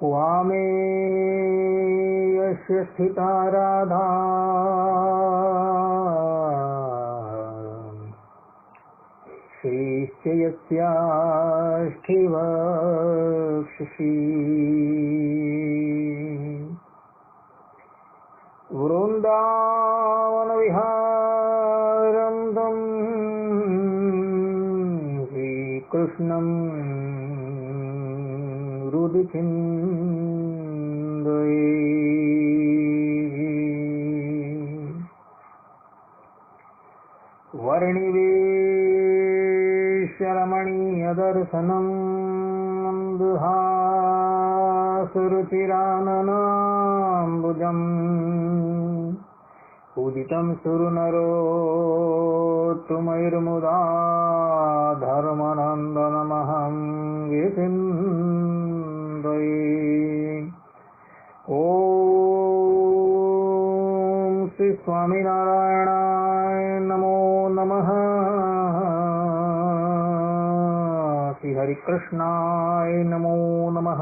वामे यस्य स्थिता राधा श्रीश्च यस्याष्ठिवक्षसि वृन्दावनविहारं तं श्रीकृष्णं हृदि चिन्तये। वर्णिवेशरमणीयदर्शनं मन्दहासरुचिराननाम्बुजम् उदितं सुरनरोत्तमैर्मुदा धर्मनन्दनमहं विचिन्तये। ॐ श्री स्वामिनारायणाय नमो नमः। श्री हरिकृष्णाय नमो नमः।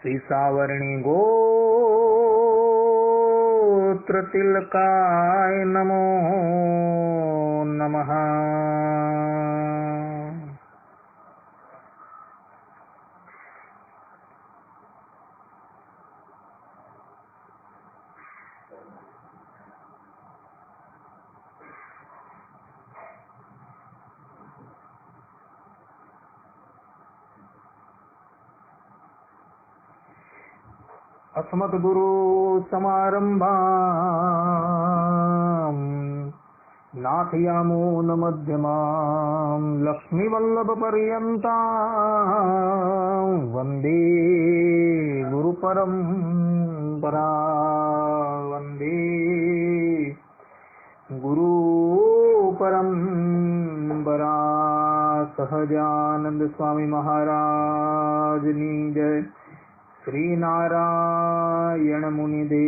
श्री सावर्णी गोत्रतिलकाय नमो नमः। अस्मद्गुरु समारम्भाम् नाथयामून मध्यमाम् लक्ष्मीवल्लभपर्यन्ताम् वन्दे गुरुपरम्परा। वन्दे गुरुपरम्परा। सहजानंद स्वामी महाराज की जय। श्री नारायण मुनिदेवनी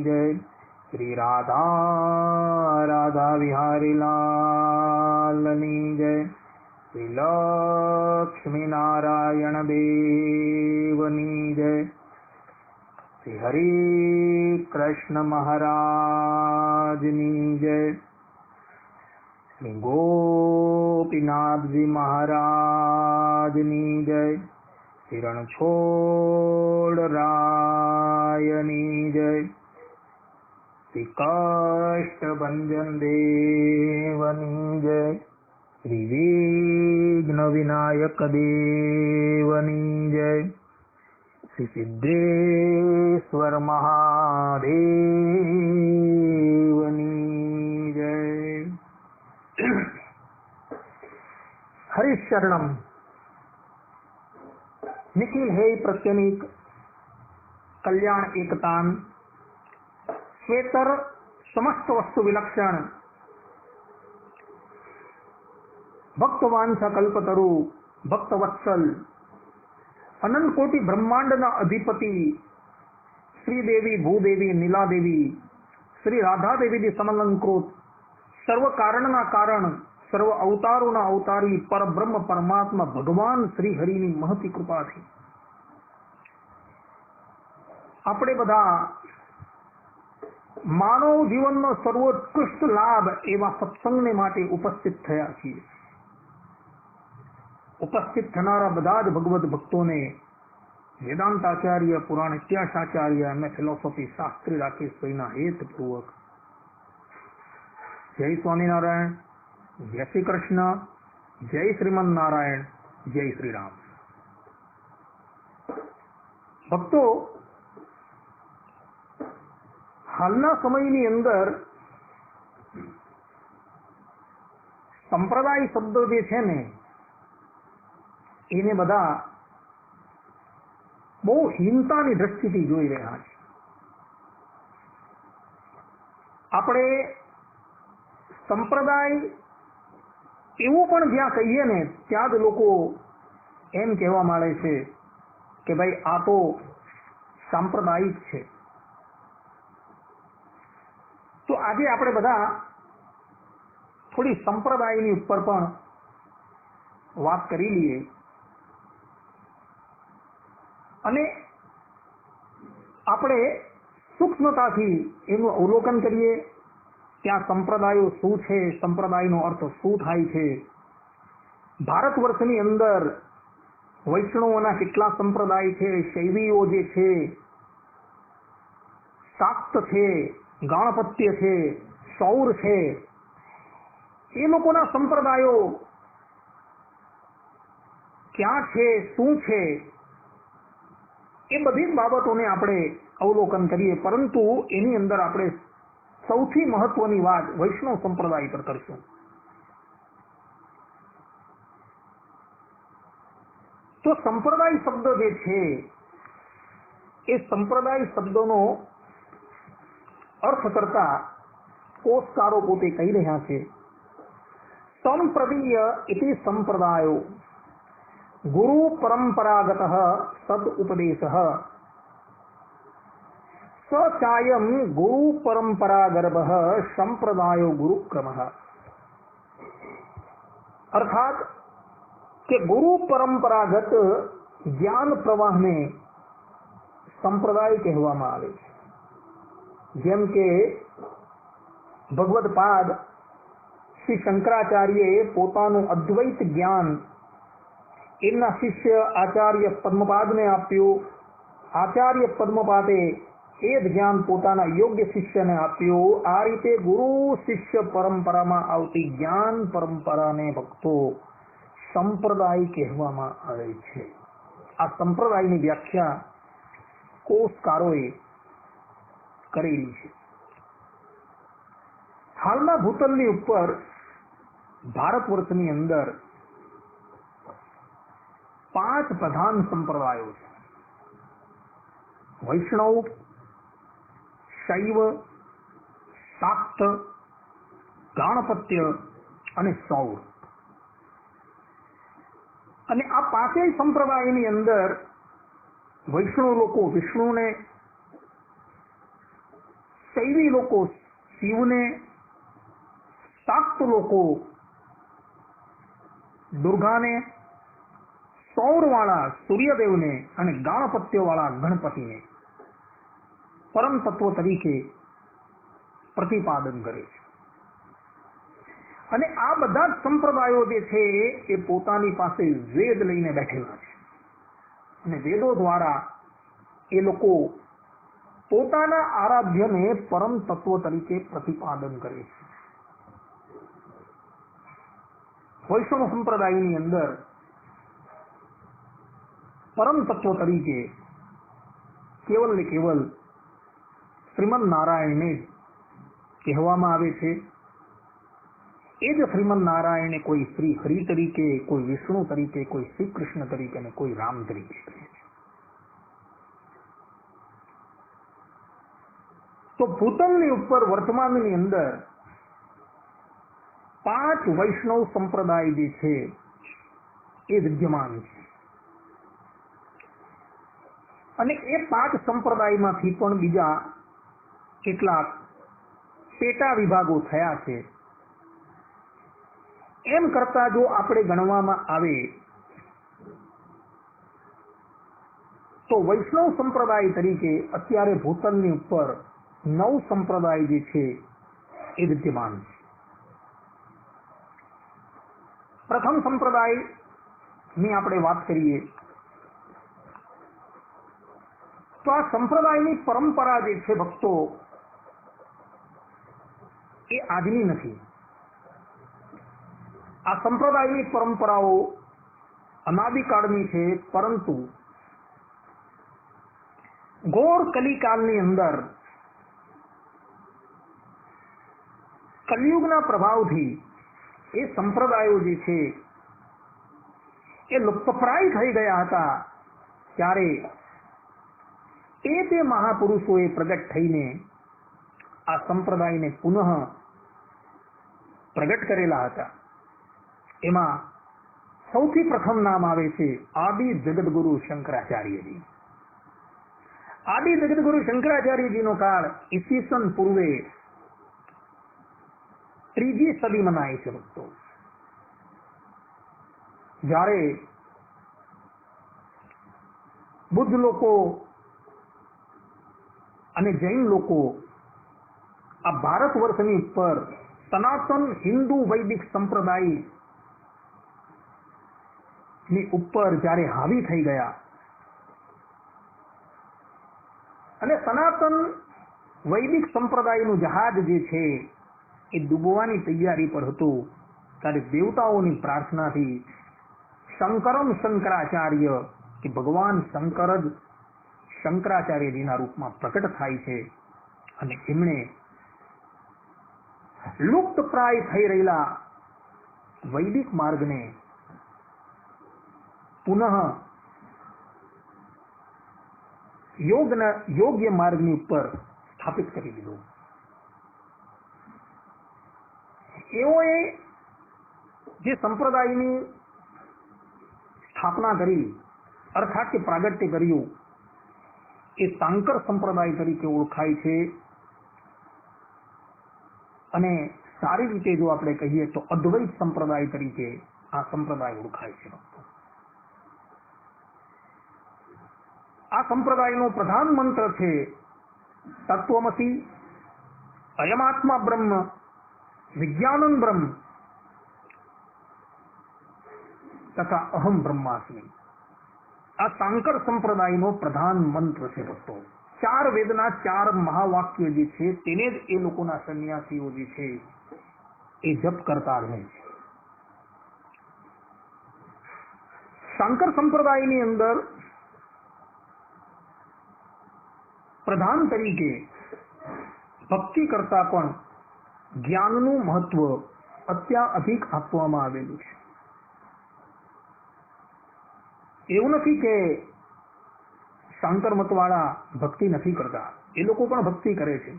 जय। श्री राधा राधा बिहारी लालनी जय। श्री लक्ष्मी नारायण देवनी जय। श्री हरि कृष्ण महाराज की जय। श्री गोपीनाथ जी महाराज की जय। श्री रणछोड़ रायनी जय। श्री काष्ठभंजन देवनी जय। श्री विघ्न विनायक देवनी जय। श्री सिद्धेश्वर महादेवनी जय। हरिशरणम निखिल हे प्रत्यनीक कल्याण एकतान श्वेतर समस्त वस्तु विलक्षण भक्तवांसा कल्पतरु भक्तवत्सल अनंत कोटि ब्रह्मांड ना अधिपति श्रीदेवी भूदेवी नीलादेवी श्री राधा देवी दी समलंकृत सर्व कारण ना कारण सर्व अवतारों ना अवतारी पर ब्रह्म परमात्मा भगवान श्री हरि ની મહતી કૃપાથી આપણે બધા માનવ જીવનનો સર્વોત્કૃષ્ટ લાભ એવા સત્સંગને માટે ઉપસ્થિત થયા છીએ। ઉપસ્થિત થનારા બધા જ ભગવદ ભક્તોને વેદાંતાચાર્ય પુરાણ ઇતિહાસાચાર્ય અને ફિલોસોફી શાસ્ત્રી રાકેશભાઈના હેતપૂર્વક જય સ્વામિનારાયણ, जय श्री कृष्ण, जय श्रीमन नारायण, जय श्री राम। भक्तो हालना समयनी अंदर संप्रदाय शब्दो जे छे ने एने बधा बहु हीनतानी दृष्टिथी जोई रह्या छे। आपणे संप्रदाय એવું પણ જ્યાં કહીએ ને ત્યાં જ લોકો એમ કહેવા માંડે છે કે ભાઈ આ તો સાંપ્રદાયિક છે। તો આજે આપણે બધા થોડી સંપ્રદાયની ઉપર પણ વાત કરી લઈએ અને આપણે સૂક્ષ્મતાથી એનું અવલોકન કરીએ કે આ સંપ્રદાયો શું છે, સંપ્રદાયનો અર્થ શું થાય છે. ભારત વર્ષની અંદર વૈષ્ણવોના કેટલા સંપ્રદાય છે, શૈવીઓ જે છે, શાક્ત છે, ગાણપત્ય છે, સૌર છે, એ લોકોના સંપ્રદાયો ક્યાં છે, શું છે, એ બધી જ બાબતોને આપણે અવલોકન કરીએ. પરંતુ એની અંદર આપણે સૌથી મહત્વની વાત વૈષ્ણવ સંપ્રદાય પર કરશું. તો સંપ્રદાય શબ્દ જે છે એ સંપ્રદાય શબ્દનો અર્થ કરતા કોષકારો પોતે કહી રહ્યા છે, સંપ્રદીય ઇતિ સંપ્રદાયો ગુરુ પરંપરાગત સદ ઉપદેશ સ ચાયમ ગુરુ પરંપરા ગર્ભ સંપ્રદાયો ગુરુક્રમ. અર્થાત કે ગુરુ પરંપરાગત જ્ઞાન પ્રવાહને સંપ્રદાય કહેવામાં આવે છે. જેમ કે ભગવદ પાદ શ્રી શંકરાચાર્યએ પોતાનું અદ્વૈત જ્ઞાન એમના શિષ્ય આચાર્ય પદ્મપાદને આપ્યું. આચાર્ય પદ્મપાદે એ જ જ્ઞાન પોતાના યોગ્ય શિષ્યને આપ્યું. આ રીતે ગુરુ શિષ્ય પરંપરામાં આવતી જ્ઞાન પરંપરાને ભક્તો સંપ્રદાય કહેવામાં આવે છે. આ સંપ્રદાયની વ્યાખ્યા કોષકારોએ કરેલી છે. હાલના ભૂતલની ઉપર ભારત વર્ષની અંદર 5 પ્રધાન સંપ્રદાયો છે: વૈષ્ણવ, શૈવ, શાક્ત, ગાણપત્ય અને સૌર. અને આ 5 સંપ્રદાયની અંદર વૈષ્ણવ લોકો વિષ્ણુને, શૈવી લોકો શિવને, શાક્ત લોકો દુર્ગાને, સૌરવાળા સૂર્યદેવને અને ગાણપત્યવાળા ગણપતિને પરમ તત્વ તરીકે પ્રતિપાદન કરે છે. અને આ બધા જ સંપ્રદાયો જે છે એ પોતાની પાસે વેદ લઈને બેઠેલા છે અને વેદો દ્વારા એ લોકો પોતાના આરાધ્યને પરમ તત્વ તરીકે પ્રતિપાદન કરે છે. વૈષ્ણવ સંપ્રદાયની અંદર પરમ તત્વ તરીકે કેવલ ને કેવલ શ્રીમદ નારાયણને કહેવામાં આવે છે. એ જ શ્રીમદ નારાયણને કોઈ શ્રી હરિ તરીકે, કોઈ વિષ્ણુ તરીકે, કોઈ શ્રી કૃષ્ણ તરીકે અને કોઈ રામ તરીકે કહે છે. તો ભૂતલની ઉપર વર્તમાનની અંદર 5 વૈષ્ણવ સંપ્રદાય જે છે એ વિદ્યમાન છે. અને એ 5 સંપ્રદાયમાંથી પણ બીજા કેટલાક પેટા વિભાગો થયા છે. એમ કરતા જો આપણે ગણવામાં આવે તો વૈષ્ણવ સંપ્રદાય તરીકે અત્યારે ભૂતલની ઉપર 9 સંપ્રદાય જે છે એ વિદ્યમાન છે. પ્રથમ સંપ્રદાયની આપણે વાત કરીએ તો આ સંપ્રદાયની પરંપરા જે છે ભક્તો એ આજની નથી. આ સંપ્રદાયની પરંપરાઓ અનાદિકાળની છે, પરંતુ ઘોર કલિકાલની અંદર કલિયુગના પ્રભાવથી એ સંપ્રદાયો જે છે એ લુપ્તપ્રાય થઈ ગયા હતા. ત્યારે તે મહાપુરુષોએ પ્રગટ થઈને આ સંપ્રદાયને પુનઃ પ્રગટ કરેલા હતા. એમાં સૌથી પ્રથમ નામ આવે છે આદિ જગદગુરુ શંકરાચાર્યજી. આદિ જગદગુરુ શંકરાચાર્યજીનો કાળ ઈસવીસન પૂર્વે 3જી સદી મનાય છે ભક્તો. જ્યારે બુદ્ધ લોકો અને જૈન લોકો આ ભારત વર્ષની ઉપર સનાતન હિન્દુ વૈદિક સંપ્રદાય ની ઉપર જ્યારે હાવી થઈ ગયા અને સનાતન વૈદિક સંપ્રદાયનું જહાજ જે છે એ ડૂબવાની તૈયારી પર હતું, ત્યારે દેવતાઓની પ્રાર્થનાથી શંકરમ શંકરાચાર્ય કે ભગવાન શંકર જ શંકરાચાર્યજીના રૂપમાં પ્રકટ થાય છે અને એમણે લુપ્તપ્રાય થઈ રહેલા વૈદિક માર્ગને પુનઃ યોગ્ય માર્ગની ઉપર સ્થાપિત કરી દીધો. એઓએ જે સંપ્રદાયની સ્થાપના કરી અર્થાત કે પ્રાગટ્ય કર્યું એ શાંકર સંપ્રદાય તરીકે ઓળખાય છે અને સારી રીતે જો આપણે કહીએ તો અદ્વૈત સંપ્રદાય તરીકે આ સંપ્રદાય ઓળખાય છે. આ સંપ્રદાયનો પ્રધાન મંત્ર છે તત્વમસી, અયમાત્મા બ્રહ્મ, વિજ્ઞાનમ બ્રહ્મ તથા અહમ બ્રહ્માસ્મિ. આ શાંકર સંપ્રદાયનો પ્રધાન મંત્ર છે ભક્તો. 4 વેદના 4 મહાવાક્ય જે છે તેને જ એ લોકોના સંન્યાસીઓ જે છે એ જપ કરતા રહે છે. શાંકર સંપ્રદાયની અંદર પ્રધાન તરીકે ભક્તિ કરતા પણ જ્ઞાનનું મહત્વ અત્યાધિક આપવામાં આવેલું છે. એવું નથી કે શાંકર મતવાળા ભક્તિ નથી કરતા, એ લોકો પણ ભક્તિ કરે છે,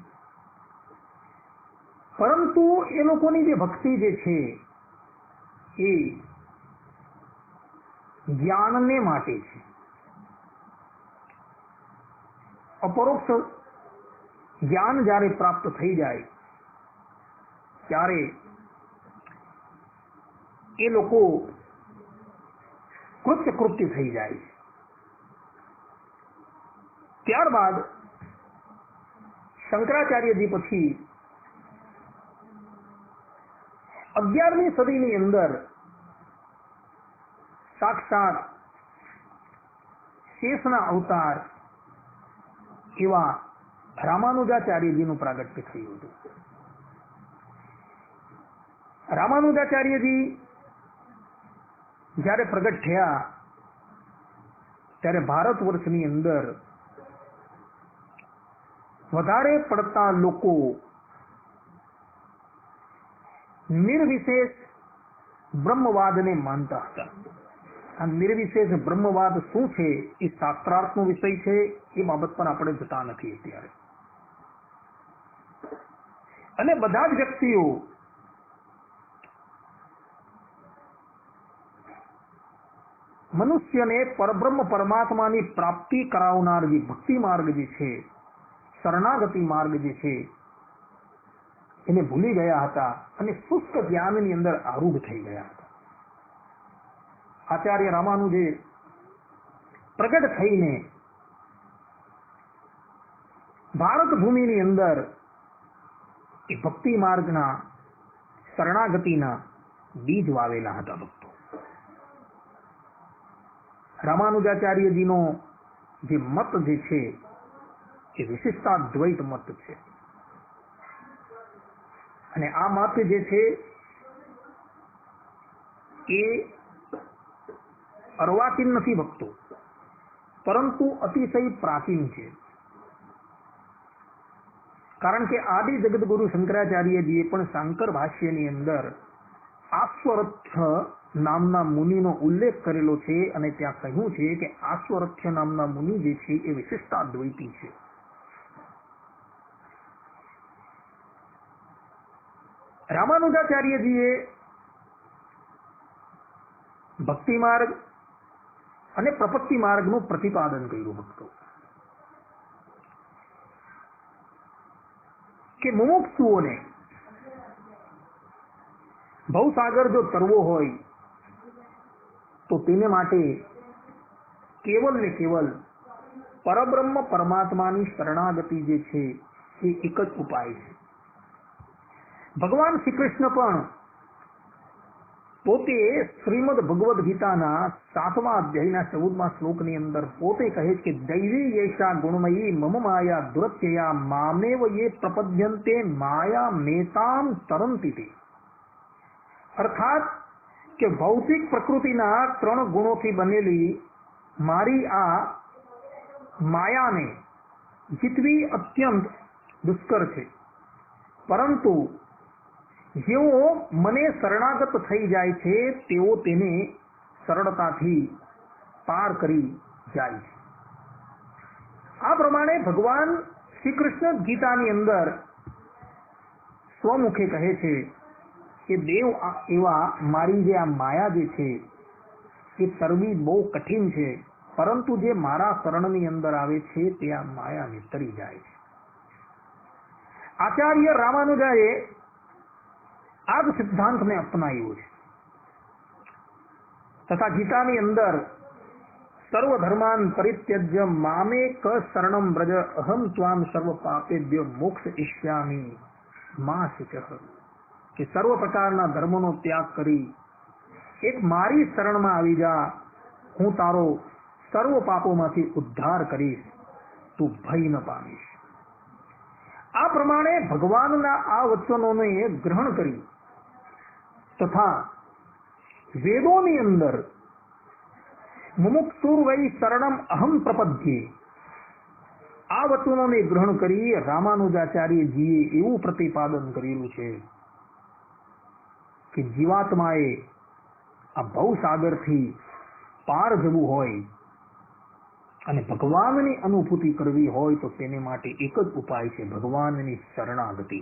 પરંતુ એ લોકોની જે ભક્તિ જે છે એ જ્ઞાનને માટે છે. અપરોક્ષ જ્ઞાન જ્યારે પ્રાપ્ત થઈ જાય ત્યારે એ લોકો કૃત્ય થઈ જાય છે. ત્યારબાદ શંકરાચાર્યજી પછી 11મી સદીની અંદર સાક્ષાત શેષના અવતાર એવા રામાનુજાચાર્યજીનું પ્રાગટ્ય થયું હતું. રામાનુજાચાર્યજી જ્યારે પ્રગટ થયા ત્યારે ભારત વર્ષની અંદર વધારે પડતા લોકો નિર્વિશેષ બ્રહ્મવાદને માનતા હતા. આ નિર્વિશેષ બ્રહ્મવાદ શું છે એ શાસ્ત્રાર્થનો વિષય છે, એ બાબત પર આપણે જતા નથી અત્યારે. અને બધા જ વ્યક્તિઓ મનુષ્યને પરબ્રહ્મ પરમાત્માની પ્રાપ્તિ કરાવનાર જે ભક્તિ માર્ગ જે છે, શરણાગતિ માર્ગ જે છે એને ભૂલી ગયા હતા અને શુષ્ક જ્ઞાનની અંદર આરૂઢ થઈ ગયા હતા. આચાર્ય રામાનુજે પ્રગટ થઈને ભારત ભૂમિની અંદર એ ભક્તિ માર્ગના શરણાગતિના બીજ વાવેલા હતા. ભક્તો, રામાનુજાચાર્યજીનો જે મત જે છે એ વિશિષ્ટાદ્વૈત મત છે અને આ મત જે છે એ અર્વાચીન નથી ભક્તો, પરંતુ અતિશય પ્રાચીન છે. કારણ કે આદિ જગદગુરુ શંકરાચાર્યજીએ પણ શાંકર ભાષ્યની અંદર આશ્વરથ્ય નામના મુનિનો ઉલ્લેખ કરેલો છે અને ત્યાં કહ્યું છે કે આશ્વરથ્ય નામના મુનિ જે છે એ વિશિષ્ટાદ્વૈતી છે. રામાનુજાચાર્યજીએ ભક્તિ માર્ગ અને પ્રપત્તિ માર્ગનું પ્રતિપાદન કર્યું. ભક્તો, કે મુમુક્ષુઓને ભવસાગર જો તરવો હોય તો તેને માટે કેવલ ને કેવલ પરબ્રહ્મ પરમાત્માની શરણાગતિ જે છે એ એક જ ઉપાય છે. ભગવાન શ્રી કૃષ્ણ પણ પોતે શ્રીમદ ભગવદ ગીતાના 7મા અધ્યાયના 14મા શ્લોકની અંદર પોતે કહે છે કે દૈવી યેષા ગુણમયી મમ માયા દુરત્યયા મામેવ યે પ્રપદ્યન્તે માયા મેતામ તરંતિ તે. અર્થાત કે ભૌતિક પ્રકૃતિના 3 ગુણોથી બનેલી મારી આ માયાને જીતવી અત્યંત દુષ્કર છે, પરંતુ જેઓ મને શરણાગત થઈ જાય છે તેઓ તેને સરળતાથી પાર કરી જાય છે. આ પ્રમાણે ભગવાન શ્રી કૃષ્ણ ગીતાની અંદર સ્વમુખે કહે છે કે દેવ એવા મારી જે આ માયા જે છે એ તરવી બહુ કઠિન છે, પરંતુ જે મારા શરણની અંદર આવે છે તે આ માયાને તરી જાય છે. આચાર્ય રામાનુજાએ આ જ સિદ્ધાંતને અપનાવ્યો છે તથા ગીતાની અંદર સર્વધર્માન પરિત્યજ્ય મામેક શરણમ વ્રજ અહમ ત્વામ સર્વ પાપેભ્યો મોક્ષયિષ્યામિ મા શુચઃ, કે સર્વ પ્રકારના ધર્મનો ત્યાગ કરી એક મારી શરણમાં આવી જા, હું તારો સર્વ પાપોમાંથી ઉદ્ધાર કરીશ, તું ભય ન પામીશ. આ પ્રમાણે ભગવાનના આ વચનોને ગ્રહણ કરી તથા વેદોની અંદર મુમુક્ષુર વૈ શરણમ અહમ પ્રપદ્યે આ વચનોને ગ્રહણ કરી રામાનુજાચાર્યજીએ એવું પ્રતિપાદન કરેલું છે કે જીવાત્માએ આ ભવસાગરથી પાર જવું હોય અને ભગવાનની અનુભૂતિ કરવી હોય તો તેને માટે એક જ ઉપાય છે ભગવાનની શરણાગતિ.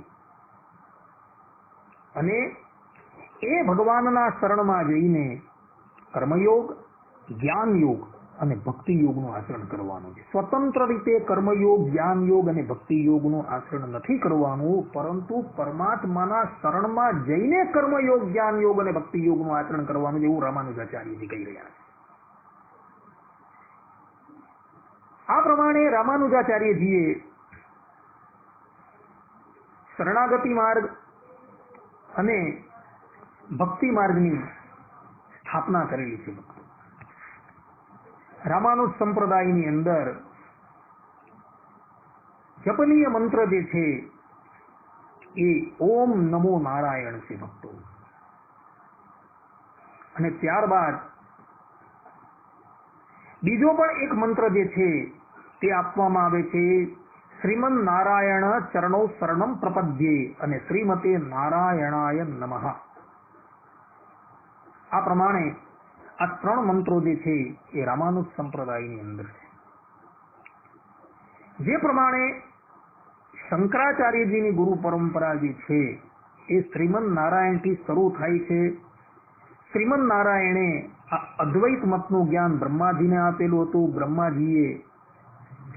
અને એ ભગવાનના શરણમાં જઈને કર્મયોગ, જ્ઞાન યોગ અને ભક્તિ યોગનું આચરણ કરવાનું છે. સ્વતંત્ર રીતે કર્મયોગ, જ્ઞાન યોગ અને ભક્તિ યોગનું આચરણ નથી કરવાનું, પરંતુ પરમાત્માના શરણમાં જઈને કર્મયોગ, જ્ઞાન યોગ અને ભક્તિ યોગનું આચરણ કરવાનું છે, એવું રામાનુજાચાર્યજી કહી રહ્યા છે. આ પ્રમાણે રામાનુજાચાર્યજીએ શરણાગતિ માર્ગ અને ભક્તિ માર્ગની સ્થાપના કરેલી છે. રામાનુજ સંપ્રદાયની અંદર જપનીય મંત્ર જે છે એ ઓમ નમો નારાયણ છે ભક્તો. અને ત્યારબાદ બીજો પણ એક મંત્ર જે છે તે આપવામાં આવે છે શ્રીમન નારાયણ ચરણો શરણમ પ્રપદ્યે અને શ્રીમતે નારાયણાય નમઃ. આ પ્રમાણે આ 3 મંત્રો જે છે એ રામાનુજ સંપ્રદાયની અંદર છે. જે પ્રમાણે શંકરાચાર્યજીની ગુરુ પરંપરા જે છે એ શ્રીમન નારાયણથી શરૂ થાય છે. શ્રીમન નારાયણે આ અદ્વૈત મતનું જ્ઞાન બ્રહ્માજીને આપેલું હતું, બ્રહ્માજીએ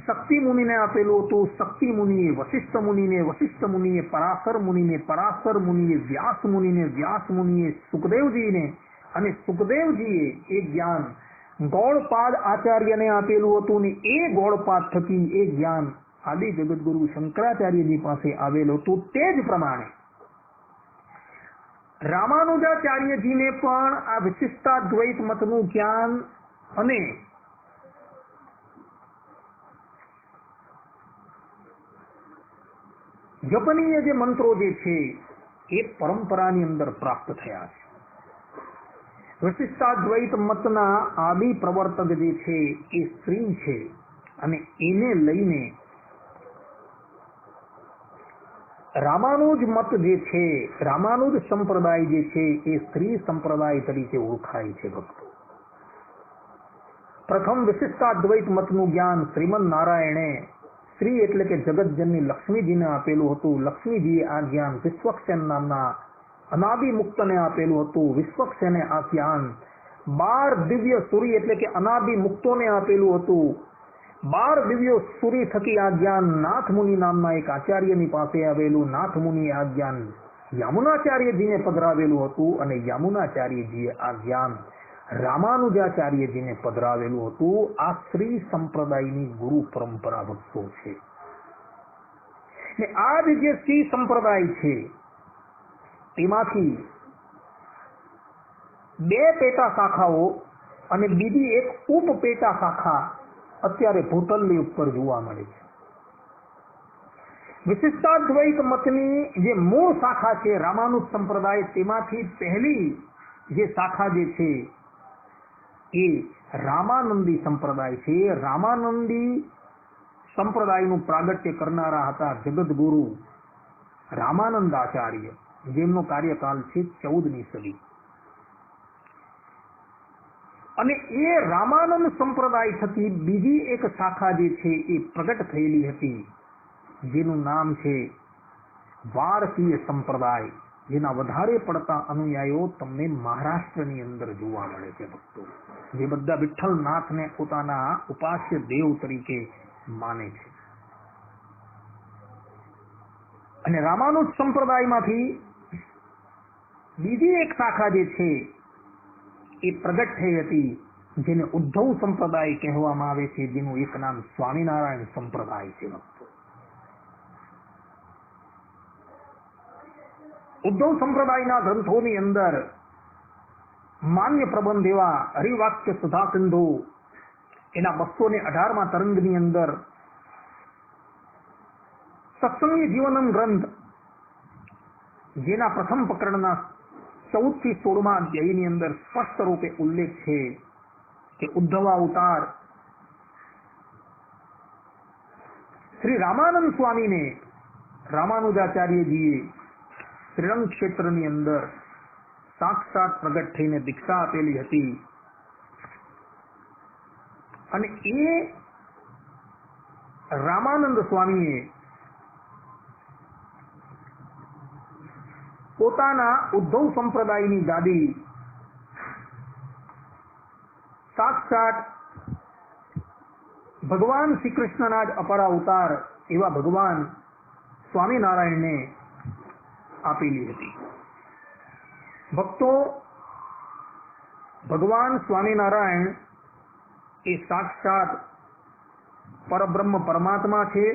શક્તિ મુનિને આપેલું હતું, શક્તિ મુનિએ વશિષ્ઠ મુનિને, વશિષ્ઠ મુનિએ પરાશર મુનિને, પરાશર મુનિએ વ્યાસ મુનિને, વ્યાસ મુનિએ સુખદેવજીને અને સુખદેવજીએ એ જ્ઞાન ગૌડપાદ આચાર્યને આપેલું હતું ને એ ગૌડપાદ થકી એ જ્ઞાન આદિ જગતગુરુ શંકરાચાર્યજી પાસે આવેલું હતું. તે જ પ્રમાણે રામાનુજાચાર્યજીને પણ આ વિશિષ્ટાદ્વૈત મતનું જ્ઞાન અને જપનીય જે મંત્રો જે છે એ પરંપરાની અંદર પ્રાપ્ત થયા છે. વિશિષ્ટાદ્વૈત મતના આદિ પ્રવર્તક જે છે એ સ્ત્રી છે અને એને લઈને રામાનુજ મત જે છે, રામાનુજ સંપ્રદાય જે છે એ સ્ત્રી સંપ્રદાય તરીકે ઓળખાય છે ભક્તો. પ્રથમ વિશિષ્ટાદ્વૈત મતનું જ્ઞાન શ્રીમન નારાયણે શ્રી એટલે કે જગતજનની લક્ષ્મીજીને આપેલું હતું. લક્ષ્મીજીએ આ જ્ઞાન વિશ્વક્ષેન નામના અનાદિ મુક્તને આપેલું હતું. વિશ્વક્ષેને આ જ્ઞાન 12 દિવ્ય સૂરી એટલે કે અનાદિ મુક્તોને આપેલું હતું. 12 દિવ્ય સૂરી થકી આ જ્ઞાન નાથ મુનિ નામના એક આચાર્યની પાસે આવેલું. નાથ મુનિએ આ જ્ઞાન યામુનાચાર્યજીને પધરાવેલું હતું અને યામુનાચાર્યજીએ આ જ્ઞાન રામાનુજાચાર્યજીને પધરાવેલું હતું. આ શ્રી સંપ્રદાયની ગુરુ પરંપરા ભક્તો છે. ને આ જ જે શ્રી સંપ્રદાય છે તેમાંથી બે પેટા શાખાઓ અને બીજી એક ઉપ પેટા શાખા અત્યારે ભૂતલની ઉપર જોવા મળે છે. વિશિષ્ટાદ્વૈત મતની જે મૂળ શાખા છે રામાનુજ સંપ્રદાય, તેમાંથી પહેલી જે શાખા જે છે એ રામાનંદી સંપ્રદાય છે. રામાનંદી સંપ્રદાયનું પ્રાગટ્ય કરનારા હતા જગદગુરુ રામાનંદાચાર્ય, જેમનો કાર્યકાલ છે 14મી સદી. અને એ રામાનંદ સંપ્રદાય થકી બીજી એક શાખા જે છે એ પ્રગટ થયેલી હતી, જેનું નામ છે વારસીય સંપ્રદાય, જેના વધારે પડતા અનુયાયીઓ તમને મહારાષ્ટ્રની અંદર જોવા મળે છે ભક્તો, જે બધા વિઠ્ઠલનાથને પોતાના ઉપાસ્ય દેવ તરીકે માને છે. અને રામાનુજ સંપ્રદાયમાંથી બીજી એક શાખા જે છે એ પ્રગટ થઈ હતી, જેને ઉદ્ધવ સંપ્રદાય કહેવામાં આવે છે, જેનું એક નામ સ્વામિનારાયણ સંપ્રદાય છે ભક્તો. ઉદ્ધવ સંપ્રદાયના ગ્રંથોની અંદર માન્ય પ્રબંધ એવા હરિવાક્ય સુધા સિંધુ એના 218માં તરંગની અંદર, સત્સંગી જીવનમ ગ્રંથ જેના પ્રથમ પ્રકરણના 14 થી 16માં અધ્યાયની અંદર સ્પષ્ટ રૂપે ઉલ્લેખ છે કે ઉદ્ધવાવતાર શ્રી રામાનંદ સ્વામીને રામાનુજાચાર્યજીએ શ્રીરંગ ક્ષેત્રની અંદર સાક્ષાત પ્રગટ થઈને દીક્ષા આપેલી હતી. અને એ રામાનંદ સ્વામીએ પોતાના ઉદ્ધવ સંપ્રદાયની ગાદી સાક્ષાત ભગવાન શ્રી કૃષ્ણના જ અપર અવતાર એવા ભગવાન સ્વામિનારાયણને આપેલી હતી. ભક્તો, ભગવાન સ્વામિનારાયણ એ સાક્ષાત પરબ્રહ્મ પરમાત્મા છે.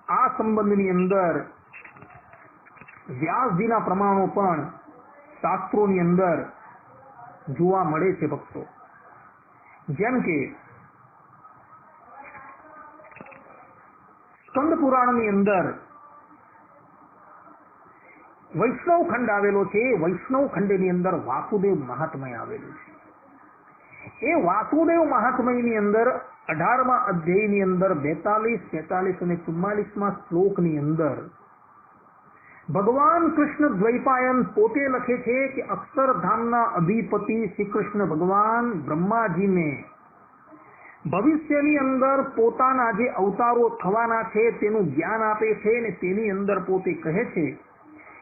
આ સંબંધની અંદર વ્યાસજીના પ્રમાણો પણ શાસ્ત્રોની અંદર જોવા મળે છે ભક્તો. જેમ કે સ્કંદ પુરાણની અંદર વૈષ્ણવ ખંડ આવેલો છે. વૈષ્ણવ ખંડની અંદર વાસુદેવ મહાત્મય આવેલું છે. એ વાસુદેવ મહાત્મયની અંદર 18મા અધ્યાયની અંદર 42, 43 અને 44માં શ્લોકની અંદર ભગવાન કૃષ્ણ દ્વૈપાયન પોતે લખે છે કે અક્ષરધામના અધિપતિ શ્રી કૃષ્ણ ભગવાન બ્રહ્માજીને ભવિષ્યની અંદર પોતાના જે અવતારો થવાના છે તેનું જ્ઞાન આપે છે, અને તેની અંદર પોતે કહે છે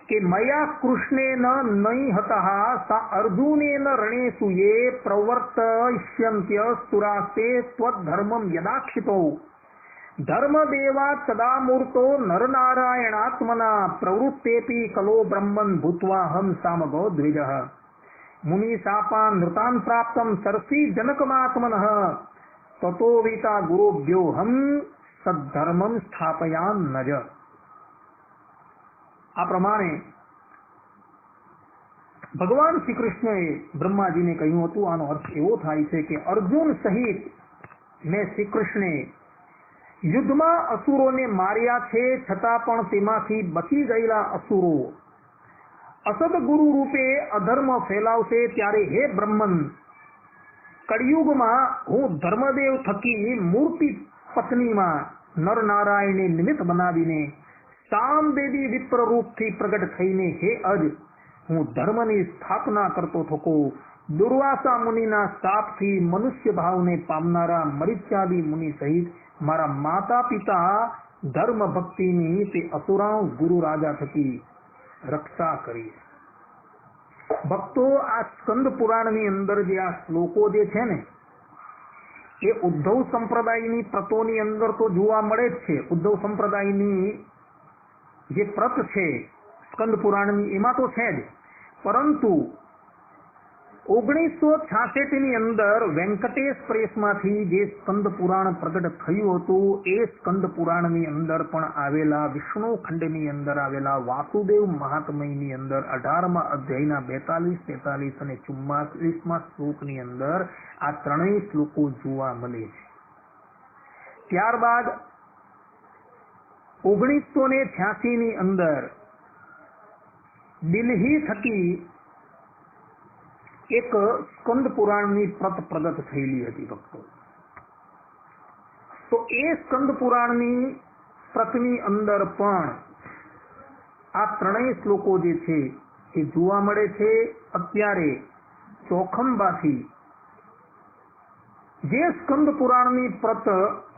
કે મયા કૃષ્ણેન નૈ હતઃ સા અર્જુનેન રણેષુ યે પ્રવર્તયિષ્યન્ત્ય સુરાસ્તે ત્વદ્ધર્મં યદાક્ષિતો ધર્મદેવા તદા મૂર્તો નરનારાયણાત્મના પ્રવૃત્તેપી કલો બ્રહ્મન ભૂત્વા હમ સામગો દ્વિજઃ મુનિશાપાન નૃતાન પ્રાપ્તમ સરસી જનકમાત્મનઃ તતો વીતા ગુરુભ્યો હમ સદ્ધર્મં સ્થાપયાન્નજ. આ પ્રમાણે ભગવાન શ્રી કૃષ્ણએ બ્રહ્માજીને કહ્યું હતું. આનો અર્થ એવો થાય છે કે અર્જુન સહિત મેં શ્રી કૃષ્ણે યુદ્ધમાં અસુરોને માર્યા છે, છતાં પણ તેમાંથી બચી ગયેલા અસુરો અસદ ગુરુ રૂપે અધર્મ ફેલાવશે. ત્યારે હે બ્રહ્મન, કળિયુગમાં હું ધર્મદેવ થકી મૂર્તિ પત્નીમાં નરનારાયણને નિમિત્ત બનાવીને સામવેદી વિપ્ર રૂપથી પ્રગટ થઈને હે અજ હું ધર્મની સ્થાપના કરતો થકો. દુર્વાસા મુનિના શાપથી મનુષ્ય ભાવને પામનારા મરીચ્યાદી મુનિ સહિત મારા માતા પિતા ધર્મ ભક્તિની તે અસુરાઓ ગુરુ રાજા થકી રક્ષા કરી. ભક્તો, આ સ્કંદ પુરાણની અંદર જે આ શ્લોકો જે છે ને એ ઉદ્ધવ સંપ્રદાયની પ્રતોની અંદર તો જોવા મળે જ છે. ઉદ્ધવ સંપ્રદાયની જે પ્રત છે સ્કંદ પુરાણની એમાં તો છે જ, પરંતુ 1966 ની અંદર વેંકટેશ પ્રેસમાંથી જે સ્કંદ પુરાણ પ્રગટ થયું હતું એ સ્કંદ પુરાણની અંદર પણ આવેલા વિષ્ણુ ખંડની અંદર આવેલા વાસુદેવ મહાત્મયની અંદર 18મા અધ્યાયના 42, 43 અને 44મા શ્લોકની અંદર આ ત્રણેય શ્લોકો જોવા મળે છે. ત્યારબાદ 1986 ની અંદર દિલ્હી થકી એક સ્કંદ પુરાણની પ્રત પ્રગટ થયેલી હતી ભક્તો. તો એ સ્કંદ પુરાણની પ્રતની અંદર પણ આ ત્રણેય શ્લોકો જે છે એ જોવા મળે છે. અત્યારે ચોખંબાથી જે સ્કંદ પુરાણની પ્રત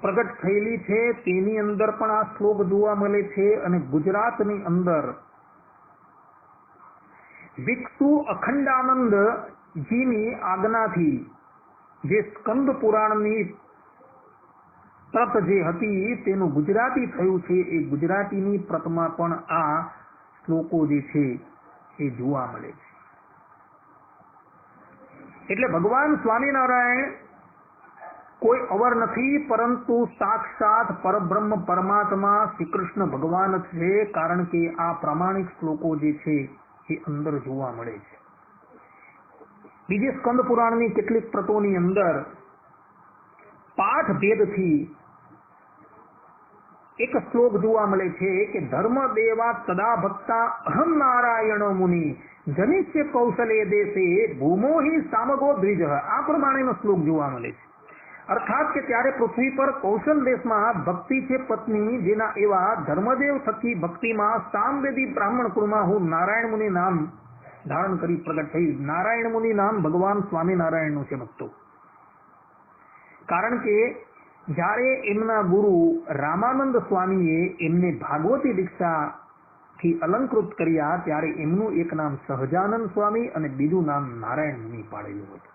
પ્રગટ થયેલી છે તેની અંદર પણ આ શ્લોક જોવા મળે છે અને ગુજરાતની અંદર ભિક્ષુ અખંડાનંદ જીની આજ્ઞાથી જે સ્કંદ પુરાણની પ્રત જે હતી તેનું ગુજરાતી થયું છે. એ ગુજરાતીની પ્રતમાં પણ આ શ્લોકો જે છે એ જોવા મળે છે. એટલે ભગવાન સ્વામિનારાયણ કોઈ અવર નથી, પરંતુ સાક્ષાત પરબ્રહ્મ પરમાત્મા શ્રી કૃષ્ણ ભગવાન છે. કારણ કે આ પ્રામાણિક શ્લોકો જે છે એ અંદર જોવા મળે છે. બીજી સ્કંદ પુરાણની કેટલીક પ્રતોની અંદર પાઠ ભેદથી એક શ્લોક જોવા મળે છે કે ધર્મ દેવા તદા ભક્તા અહમ નારાયણ મુનિ જનિષ્ય કૌશલે દેશે ભૂમો હિ સામગો દ્વિજ. આ પ્રમાણેનો શ્લોક જોવા મળે છે. અર્થાત કે ત્યારે પૃથ્વી પર કૌશલ દેશમાં ભક્તિ છે પત્ની, જેના એવા ધર્મદેવ થકી ભક્તિમાં સામવેદી બ્રાહ્મણ કુળમાં હું નારાયણ મુનિ નામ ધારણ કરી પ્રગટ થઈ. નારાયણ મુનિ નામ ભગવાન સ્વામિનારાયણનું છે ભક્તો. કારણ કે જ્યારે એમના ગુરુ રામાનંદ સ્વામીએ એમને ભાગવતી દીક્ષાથી અલંકૃત કર્યા ત્યારે એમનું એક નામ સહજાનંદ સ્વામી અને બીજું નામ નારાયણ મુનિ પાડેલું હતું.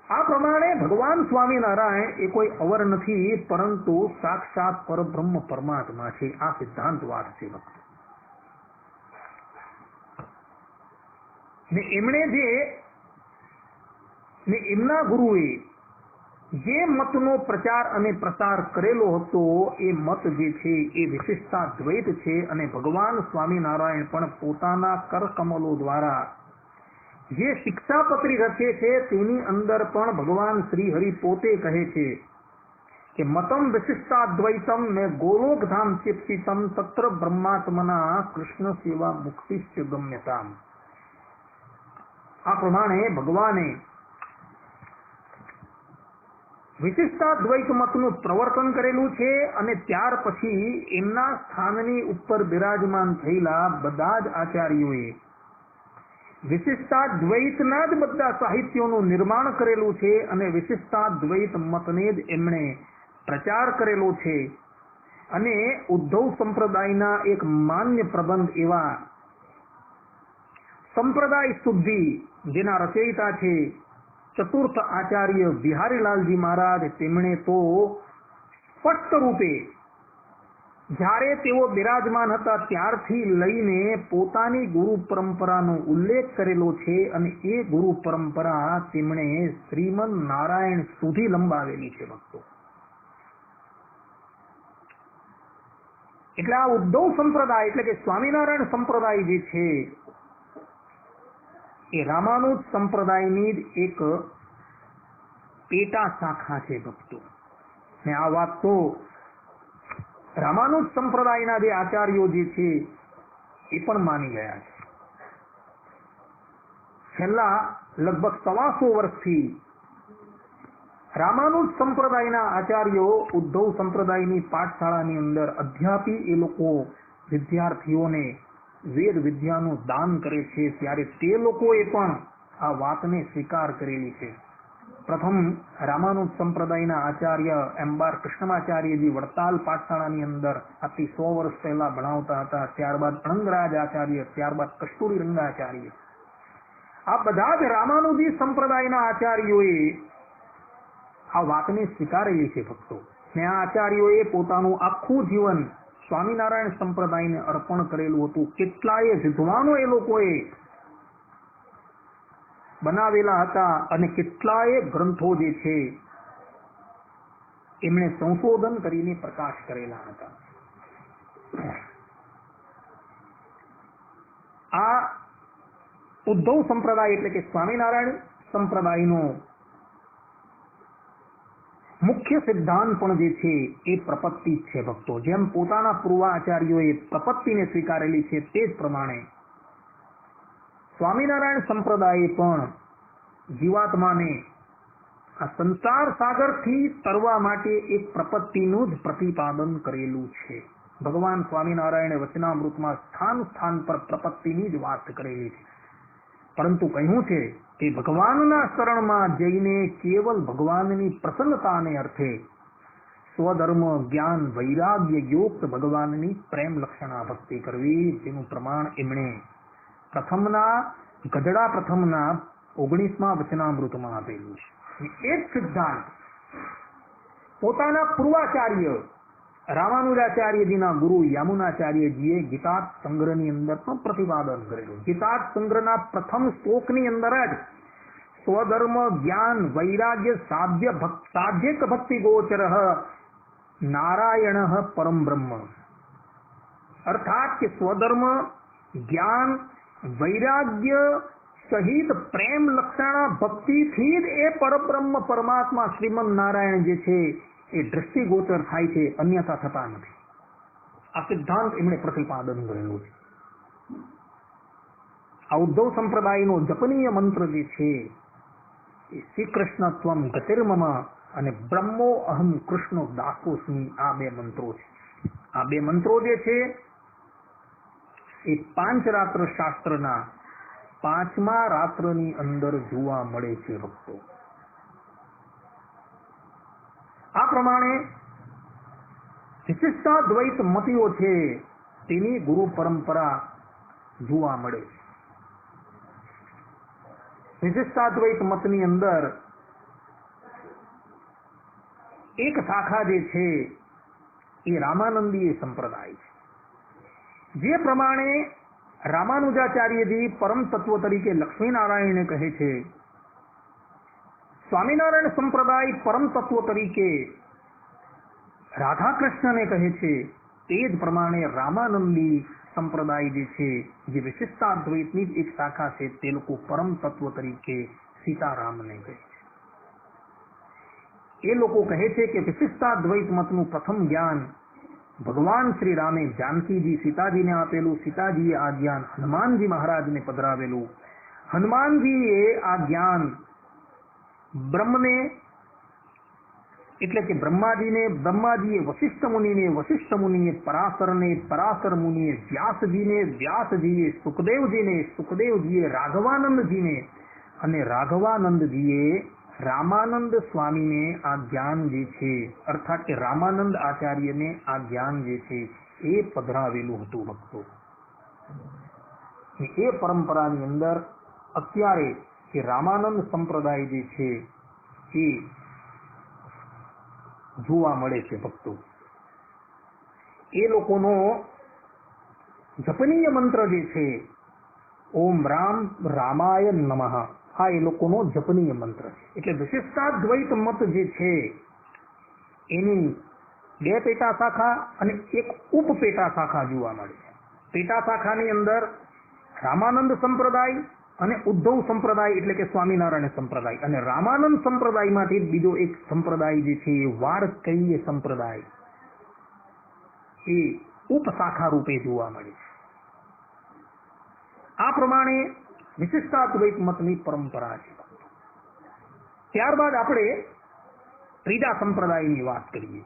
આ પ્રમાણે ભગવાન સ્વામિનારાયણ એ કોઈ અવર નથી, પરંતુ સાક્ષાત પરબ્રહ્મ પરમાત્મા છે. આ સિદ્ધાંત વાત છે ભક્તો. ને એમના ગુરુએ જે મતનો પ્રચાર અને પ્રસાર કરેલો હતો એ મત જે છે એ વિશિષ્ટા દ્વૈત છે. અને ભગવાન સ્વામિનારાયણ પણ પોતાના કરકમલો દ્વારા જે શિક્ષાપત્રી રચે છે તેની અંદર પણ ભગવાન શ્રી હરિ પોતે કહે છે કે મતમ વિશિષ્ટાદ્વૈતમ ને ગોલોકધામ ચિપ્સિતમ તત્ર બ્રહ્માત્મના કૃષ્ણ સેવા મુક્તિશ્ચ ગમ્યતામ. આ પ્રમાણે ભગવાને વિશિષ્ટાદ્વૈત મતનું પ્રવર્તન કરેલું છે. અને ત્યાર પછી એમના સ્થાનની ઉપર બિરાજમાન થયેલા બધા જ આચાર્યોએ વિશિષ્ટાદ્વૈતના જ બધા સાહિત્યોનું નિર્માણ કરેલું છે અને વિશિષ્ટાદ્વૈત મતને જ એમણે પ્રચાર કરેલો છે. અને ઉદ્ધવ સંપ્રદાયના એક માન્ય પ્રબંધ એવા સંપ્રદાય શુદ્ધિ જેના રચયિતા છે ચતુર્થ આચાર્ય બિહારીલાલજી મહારાજ, તેમણે તો સ્પષ્ટ રૂપે જ્યારે તેઓ બિરાજમાન હતા ત્યારથી લઈને પોતાની ગુરુ પરંપરાનો ઉલ્લેખ કરેલો છે. અને એ ગુરુ પરંપરા તેમણે શ્રીમદ નારાયણ સુધી લંબાવેલી છે ભક્તો. એટલે આ ઉદ્ધવ સંપ્રદાય એટલે કે સ્વામિનારાયણ સંપ્રદાય જે છે એ રામાનુજ સંપ્રદાયની જ એક પેટા શાખા છે ભક્તો. ને આ વાત તો રામાનુજ સંપ્રદાયના જે આચાર્યો જે છે એ પણ માની ગયા છે. છેલ્લા લગભગ 125 વર્ષથી રામાનુજ સંપ્રદાયના આચાર્યો ઉદ્ધવ સંપ્રદાયની પાઠશાળાની અંદર અધ્યાપી એ લોકો વિદ્યાર્થીઓને વેદ વિદ્યાનું દાન કરે છે. ત્યારે તે લોકોએ પણ આ વાતને સ્વીકાર કરેલી છે. પ્રથમ રામાનુજ સંપ્રદાયના આચાર્ય એમ્બાર કૃષ્ણમાચાર્યજી વડતાલ પાઠશાળાની અંદર આથી 100 વર્ષ પહેલા ભણાવતા હતા. ત્યારબાદ અણંગરાજ આચાર્ય, ત્યારબાદ કસ્તુરી રંગાચાર્ય. આ બધા જ રામાનુજી સંપ્રદાયના આચાર્યોએ આ વાતને સ્વીકારેલી છે ભક્તો. ને આ આચાર્યોએ પોતાનું આખું જીવન સ્વામિનારાયણ સંપ્રદાયને અર્પણ કરેલું હતું. કેટલાય વિદ્વાનો એ લોકોએ બનાવેલા હતા અને કેટલાય ગ્રંથો જે છે એમણે સંશોધન કરીને પ્રકાશ કરેલા હતા. આ ઉદ્ધવ સંપ્રદાય એટલે કે સ્વામિનારાયણ સંપ્રદાયનો મુખ્ય સિદ્ધાંત પણ જે છે એ પ્રપત્તિ જ છે ભક્તો. જેમ પોતાના પૂર્વાચાર્યોએ પ્રપત્તિને સ્વીકારેલી છે તે જ પ્રમાણે સ્વામિનારાયણ સંપ્રદાયે પણ જીવાત્માને આ સંસાર સાગરથી તરવા માટે એક પ્રપત્તિનું જ પ્રતિપાદન કરેલું છે. ભગવાન સ્વામિનારાયણે વચનામૃતમાં સ્થાન સ્થાન પર પ્રપત્તિની જ વાત કરેલી છે. પરંતુ કહ્યું છે કે ભગવાનના શરણમાં જઈને કેવલ ભગવાનની પ્રસન્નતાને અર્થે સ્વધર્મ જ્ઞાન વૈરાગ્ય યુક્ત ભગવાનની પ્રેમ લક્ષણા ભક્તિ કરવી, જેનું પ્રમાણ એમણે ગઢડા પ્રથમના 19મા વચનામૃતમાં આપેલું છે. એ જ સિદ્ધાંત પોતાના પૂર્વાચાર્ય રામાનુજાચાર્યજીના ગુરુ યામુનાચાર્યજીએ ગીતાર્થ સંગ્રહની અંદર પણ પ્રતિપાદન કરેલું. ગીતાર્થ સંગ્રહના પ્રથમ શ્લોકની અંદર જ સ્વધર્મ જ્ઞાન વૈરાગ્ય સાધ્યક ભક્તિ ગોચર નારાયણ પરમ બ્રહ્મ, અર્થાત કે સ્વધર્મ જ્ઞાન વૈરાગ્ય સહિત પ્રેમ લક્ષણા ભક્તિથી જ એ પરબ્રહ્મ પરમાત્મા શ્રીમન નારાયણ જે છે એ દ્રષ્ટિગોચર થાય છે, અન્યથા થતા નથી. આ સિદ્ધાંત એમણે પ્રતિપાદન કરેલું છે. આ ઉદ્ધવ સંપ્રદાયનો જપનીય મંત્ર જે છે એ શ્રી કૃષ્ણ ત્વમ ગતિર્મમ અને બ્રહ્મો અહમ કૃષ્ણો દાસોસ્મિ, આ બે મંત્રો છે. આ બે મંત્રો જે છે એ પાંચરાત્ર શાસ્ત્રના 5મા રાત્રની અંદર જોવા મળે છે ભક્તો. આ પ્રમાણે વિશિષ્ટાદ્વૈત મતીઓ છે તેની ગુરુ પરંપરા જોવા મળે છે. વિશિષ્ટાદ્વૈત મતની અંદર એક શાખા જે છે એ રામાનંદીય સંપ્રદાય છે. જે પ્રમાણે રામાનુજાચાર્યજી પરમ તત્વ તરીકે લક્ષ્મીનારાયણને કહે છે, સ્વામિનારાયણ સંપ્રદાય પરમ તત્વ તરીકે રાધાકૃષ્ણને કહે છે, તે જ પ્રમાણે રામાનંદી સંપ્રદાય જે છે, જે વિશિષ્ટાદ્વૈતની જ એક શાખા છે, તે લોકો પરમ તત્વ તરીકે સીતારામને કહે છે. એ લોકો કહે છે કે વિશિષ્ટાદ્વૈત મતનું પ્રથમ જ્ઞાન ભગવાન શ્રી રામે જાનકીજી સીતાજીને આપેલું, સીતાજીએ આ જ્ઞાન હનુમાનજી મહારાજને પધરાવેલું, હનુમાનજીએ આ જ્ઞાન બ્રહ્મને એટલે કે બ્રહ્માજીએ વશિષ્ઠ મુનિને, વશિષ્ઠ મુનિએ પરાશરને, પરાશર મુનિએ વ્યાસજીને, વ્યાસજીએ સુખદેવજીને, સુખદેવજીએ રાઘવાનંદજીને અને રાઘવાનંદજીએ રામાનંદ સ્વામીને આ જ્ઞાન જે છે, અર્થાત કે રામાનંદ આચાર્યને આ જ્ઞાન જે છે એ પધરાવેલું હતું ભક્તો. એ પરંપરાની અંદર અત્યારે કે રામાનંદ સંપ્રદાય જે છે એ જોવા મળે છે ભક્તો. એ લોકોનો જપનીય મંત્ર જે છે ઓમ રામ રામાય નમઃ, આ એ લોકોનો જપનીય મંત્ર છે. એટલે વિશિષ્ટાદ્વૈત મત જે છે એની 2 પેટા શાખા અને એક ઉપપેટા શાખા જોવા મળે છે. પેટા શાખાની અંદર રામાનંદ સંપ્રદાય અને ઉદ્ધવ સંપ્રદાય એટલે કે સ્વામિનારાયણ સંપ્રદાય, અને રામાનંદ સંપ્રદાયમાંથી બીજો એક સંપ્રદાય જે છે એ વારકૈય સંપ્રદાય એ ઉપશાખા રૂપે જોવા મળે છે. આ પ્રમાણે વિશિષ્ટાદ્વૈત મતની પરંપરા છે. ત્યારબાદ આપણે ત્રીજા સંપ્રદાયની વાત કરીએ.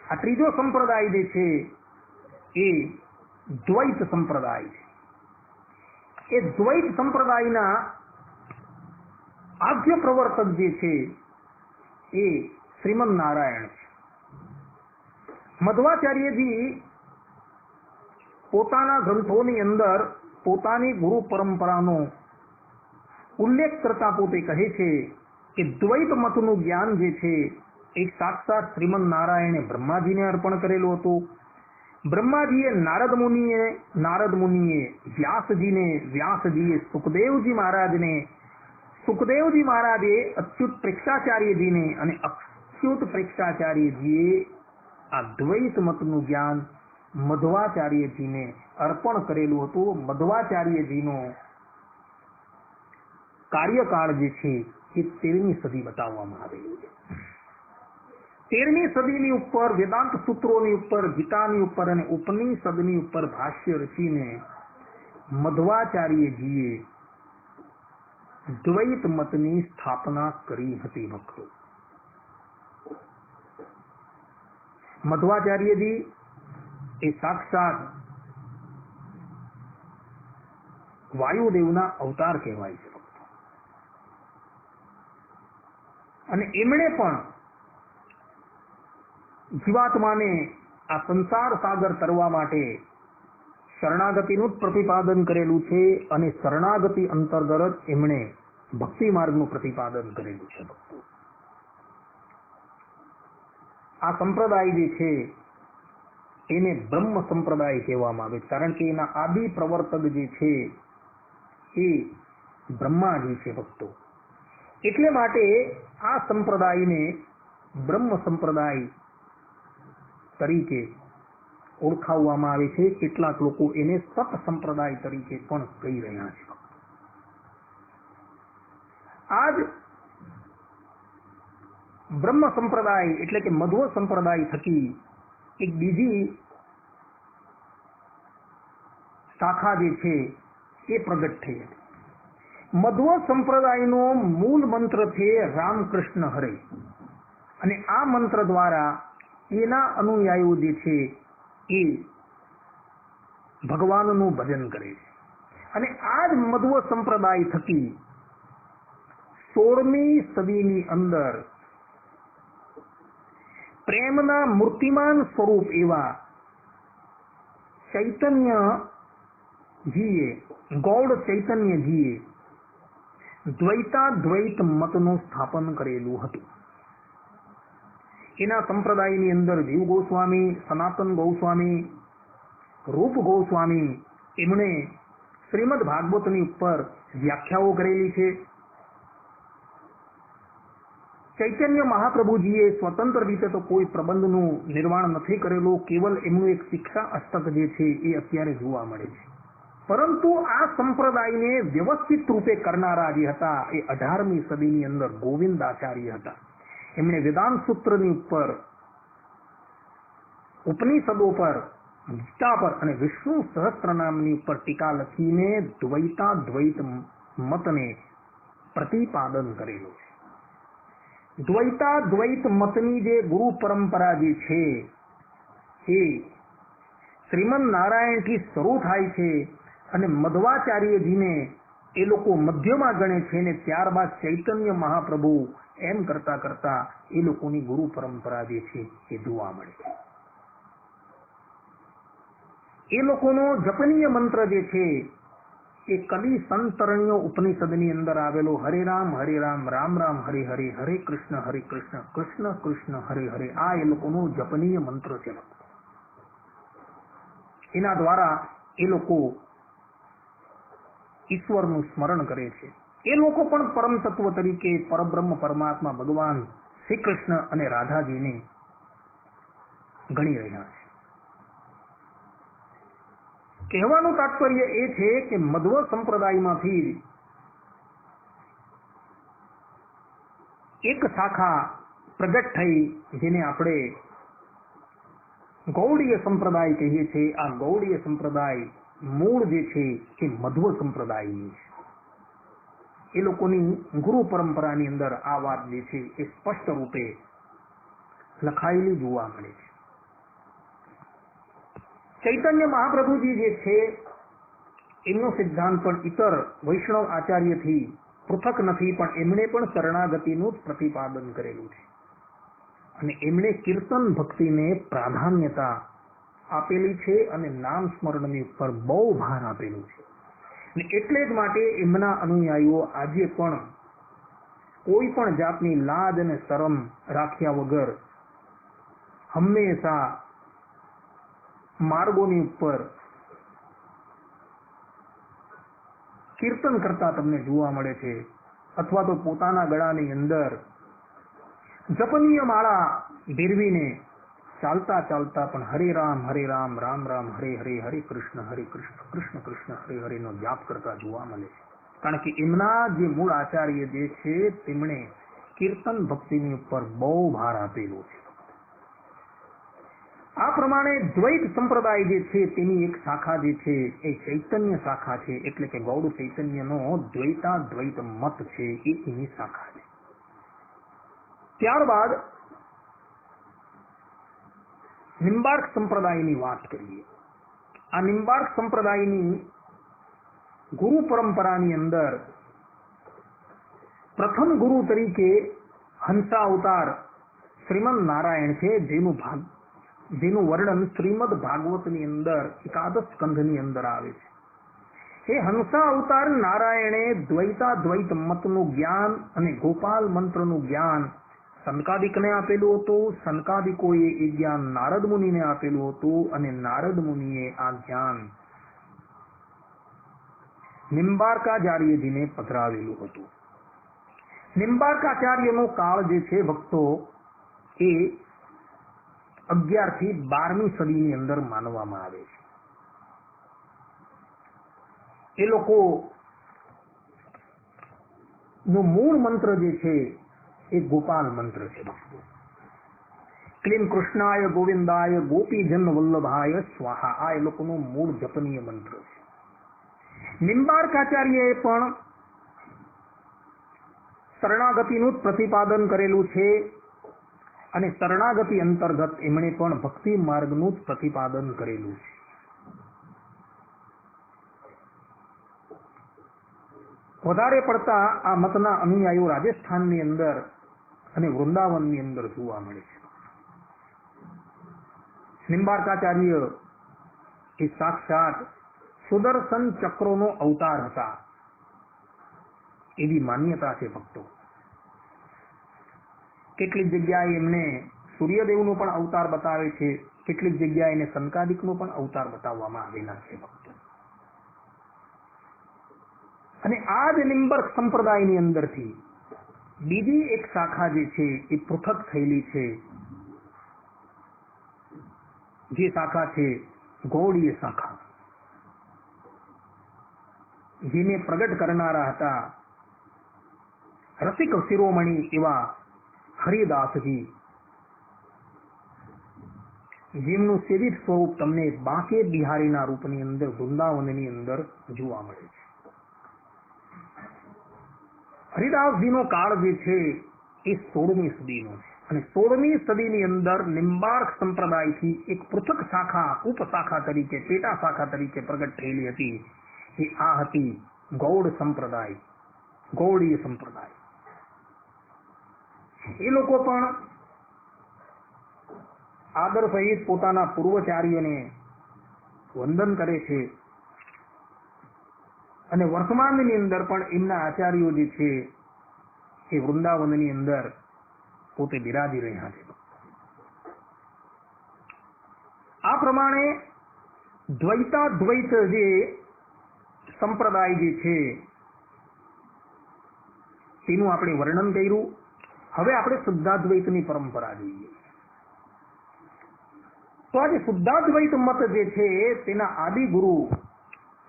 આ ત્રીજો સંપ્રદાય જે છે એ દ્વૈત સંપ્રદાય છે. એ દ્વૈત સંપ્રદાયના આદ્ય પ્રવર્તક જે છે એ શ્રીમન નારાયણ છે. મધ્વાચાર્યજી પોતાના ગ્રંથોની અંદર પોતાની ગુરુ પરંપરાનો ઉલ્લેખ કરતા પોતે કહે છે કે દ્વૈત મતનું જ્ઞાન જે છે એક સાક્ષાત શ્રીમદ નારાયણે બ્રહ્માજીને અર્પણ કરેલું હતું. બ્રહ્માજીએ નારદ મુનિએ વ્યાસજીએ સુખદેવજી મહારાજને, સુખદેવજી મહારાજે અચ્યુત પ્રેક્ષાચાર્યજીને અને અચ્યુત પ્રેક્ષાચાર્યજીએ આ દ્વૈત મતનું જ્ઞાન મધ્વાચાર્યજીને અર્પણ કરેલું હતું. મધ્વાચાર્યજીનો કાર્યકાળ જે છે એ 13મી સદી બતાવવામાં આવેલું છે. 13મી સદીની ઉપર વેદાંત સૂત્રોની ઉપર, ગીતાની ઉપર અને ઉપનિષદની ઉપર ભાષ્ય રચીને મધ્વાચાર્યજીએ દ્વૈત મતની સ્થાપના કરી હતી. ભક્તો, મધ્વાચાર્યજી એ સાક્ષાત વાયુદેવના અવતાર કહેવાય છે. અને એમણે પણ જીવાત્માને આ સંસાર સાગર તરવા માટે શરણાગતિનું જ પ્રતિપાદન કરેલું છે. અને શરણાગતિ અંતર્ગત એમણે ભક્તિ માર્ગનું પ્રતિપાદન કરેલું છે. આ સંપ્રદાય જે છે એને બ્રહ્મ સંપ્રદાય કહેવામાં આવે, કારણ કે એના આદિ પ્રવર્તક જે છે એ બ્રહ્માજી છે. ભક્તો, એટલે માટે આ સંપ્રદાયને બ્રહ્મ સંપ્રદાય તરીકે ઓળખાવવામાં આવે છે. કેટલાક લોકો એને સત સંપ્રદાય તરીકે પણ કહી રહ્યા છે. આજ બ્રહ્મ સંપ્રદાય એટલે કે મધ્વ સંપ્રદાય થકી એક બીજી શાખા જે છે એ પ્રગટ થઈ હતી. મધ્વ સંપ્રદાયનો મૂળ મંત્ર છે રામકૃષ્ણ હરે, અને આ મંત્ર દ્વારા એના અનુયાયીઓ જે છે એ ભગવાનનું ભજન કરે છે. અને આ જ મધ્વ સંપ્રદાય થકી 16મી સદીની અંદર પ્રેમના મૂર્તિમાન સ્વરૂપ એવા ચૈતન્યજીએ, ગૌડ ચૈતન્યજીએ દ્વૈતાદ્વૈત મતનું સ્થાપન કરેલું હતું. એના સંપ્રદાયની અંદર જીવ ગોસ્વામી, સનાતન ગોસ્વામી, રૂપ ગોસ્વામી એમણે શ્રીમદ ભાગવતની ઉપર વ્યાખ્યાઓ કરેલી છે. ચૈતન્ય મહાપ્રભુજીએ સ્વતંત્ર રીતે તો કોઈ પ્રબંધનું નિર્માણ નથી કરેલું, કેવલ એમનું એક શિક્ષા અષ્ટક જે છે એ અત્યારે જોવા મળે છે. પરંતુ આ સંપ્રદાયને વ્યવસ્થિત રૂપે કરનારા જે હતા એ 18મી સદીની અંદર ગોવિંદાચાર્ય હતા. એમણે વેદાંત સૂત્રની ઉપર, ઉપનિષદો પર, ગીતા પર અને વિષ્ણુ સહસ્ત્રનામની ઉપર ટીકા લખીને દ્વૈતાદ્વૈત મતને પ્રતિપાદન કરેલું છે. દ્વૈતાદ્વૈત મતની જે ગુરુ પરંપરા જે છે એ શ્રીમદ નારાયણથી શરૂ થાય છે અને મધ્વાચાર્યજીને એ લોકો મધ્યમાં ગણે છે, ને ત્યારબાદ ચૈતન્ય મહાપ્રભુ, એમ કરતા કરતા એ લોકોની ગુરુ પરંપરા જે છે એ જોવા મળે છે. એ લોકોનો જપનીય મંત્ર જે છે એ કલી સંતરણ્ય ઉપનિષદની અંદર આવેલો હરે રામ રામ રામ હરે હરે, હરે કૃષ્ણ કૃષ્ણ કૃષ્ણ હરે હરે, આ એ લોકોનો જપનીય મંત્ર છે. એના દ્વારા એ લોકો ઈશ્વરનું સ્મરણ કરે છે. એ લોકો પણ પરમ તત્વ તરીકે પરબ્રહ્મ પરમાત્મા ભગવાન શ્રી કૃષ્ણ અને રાધાજીને ગણી રહ્યા છે. કહેવાનું તાત્પર્ય એ છે કે મધ્વ સંપ્રદાયમાંથી એક શાખા પ્રગટ થઈ, જેને આપણે ગૌડીય સંપ્રદાય કહીએ છીએ. આ ગૌડીય સંપ્રદાય મૂળ જે છે એ મધ્વ સંપ્રદાયની છે. એ લોકોની ગુરુ પરંપરાની અંદર આ વાત જે છે એ સ્પષ્ટ રૂપે લખાયેલી જોવા મળે છે. ચૈતન્ય મહાપ્રભુજી જે છે એમનો સિદ્ધાંત પણ ઇતર વૈષ્ણવ આચાર્યથી પૃથક નથી, પણ એમણે પણ શરણાગતિનું જ પ્રતિપાદન કરેલું છે. અને એમણે કીર્તન ભક્તિને પ્રાધાન્યતા આપેલી છે અને નામ સ્મરણની ઉપર બહુ ભાર આપેલું છે. અને એટલે જ માટે એમના અનુયાયીઓ આજે પણ કોઈ પણ જાતની લાજ અને શરમ રાખ્યા વગર હંમેશા માર્ગોની ઉપર કીર્તન કરતા તમને જોવા મળે છે, અથવા તો પોતાના ગળાની અંદર જપનીય માળા ભેરવીને ચાલતા ચાલતા પણ હરે રામ રામ રામ હરે હરે, હરે કૃષ્ણ કૃષ્ણ કૃષ્ણ હરે હરે નો જાપ કરતા જોવા મળે છે. કારણ કે એમના જે મૂળ આચાર્ય જે છે તેમણે કીર્તન ભક્તિની ઉપર બહુ ભાર આપેલો છે. આ પ્રમાણે દ્વૈત સંપ્રદાય જે છે તેની એક શાખા જે છે એ ચૈતન્ય શાખા છે, એટલે કે ગૌડ ચૈતન્યનો દ્વૈતાદ્વૈત મત છે એ એની શાખા છે. ત્યારબાદ નિમ્બાર્ક સંપ્રદાયની વાત કરીએ. આ નિમ્બાર્ક સંપ્રદાયની ગુરુ પરંપરાની અંદર પ્રથમ ગુરુ તરીકે હંસા અવતાર શ્રીમદ નારાયણ છે, જેનું વર્ણન શ્રીમદ ભાગવતની અંદર એકાદશ સ્કંધની અંદર આવે છે. એ હંસા અવતાર નારાયણે દ્વૈતાદ્વૈત મતનું જ્ઞાન અને ગોપાલ મંત્રનું જ્ઞાન સનકાદિકને આપેલું હતું. સનકાદિકોએ એ જ્ઞાન નારદ મુનિને આપેલું હતું અને નારદ મુનિએ આ જ્ઞાન નિમ્બાર્કાચાર્યજીને પધરાવેલું હતું. નિમ્બાર્કાચાર્યનો કાળ જે છે ભક્તો એ 11 થી 12મી સદીની અંદર માનવામાં આવે છે. એ લોકો નો મૂળ મંત્ર જે છે એ ગોપાલ મંત્ર છે ભક્તો. ક્લીમ કૃષ્ણાય ગોવિંદાય ગોપીજન વલ્લભાય સ્વાહા, આ એ લોકોનો મૂળ જપનીય મંત્ર છે. નિમ્બાર્કાચાર્યએ પણ શરણાગતિનું જ પ્રતિપાદન કરેલું છે અને શરણાગતિ અંતર્ગત એમણે પણ ભક્તિ માર્ગનું જ પ્રતિપાદન કરેલું છે. વધારે પડતા આ મતના અનુયાયીઓ રાજસ્થાનની અંદર અને વૃંદાવનની અંદર જોવા મળે છે. નિમ્બાર્કાચાર્ય એ સાક્ષાત સુદર્શન ચક્રોનો અવતાર હતા એવી માન્યતા છે ભક્તો. કેટલીક જગ્યાએ એમને સૂર્યદેવનો પણ અવતાર બતાવે છે, કેટલીક જગ્યાએ એને સંકાદિકનો પણ અવતાર બતાવવામાં આવેલા છે ભક્તો. અને આ જ નિમ્બર્ક સંપ્રદાયની અંદરથી બીજી એક શાખા જે છે એ પૃથક થયેલી છે, જે શાખા છે ગૌડીય શાખા. જેને પ્રગટ કરનારા હતા રસિક શિરોમણી એવા હરિદાસજી, જેમનું સેવિત સ્વરૂપ તમને બાંકે બિહારીના રૂપની અંદર વૃંદાવનની અંદર જોવા મળે છે. હરિદાસજીનો કાળ જે છે એ 16મી સદીનો છે અને 16મી સદીની અંદર નિમ્બાર્ક સંપ્રદાયથી એક પૃથક શાખા ઉપશાખા તરીકે પેટા શાખા તરીકે પ્રગટ થયેલી હતી. એ આ હતી ગૌડ સંપ્રદાય, ગૌડીય સંપ્રદાય. એ લોકો પણ આદર સહિત પોતાના પૂર્વચાર્યોને વંદન કરે છે અને વર્તમાનની અંદર પણ એમના આચાર્યો જે છે એ વૃંદાવનની અંદર પોતે બિરાજી રહ્યા છે. આ પ્રમાણે દ્વૈતાદ્વૈત જે સંપ્રદાય જે છે તેનું આપણે વર્ણન કર્યું. હવે આપણે શુદ્ધાદ્વૈતની પરંપરા જોઈએ. તો આજે શુદ્ધાદ્વૈત મત જે છે તેના આદિ ગુરુ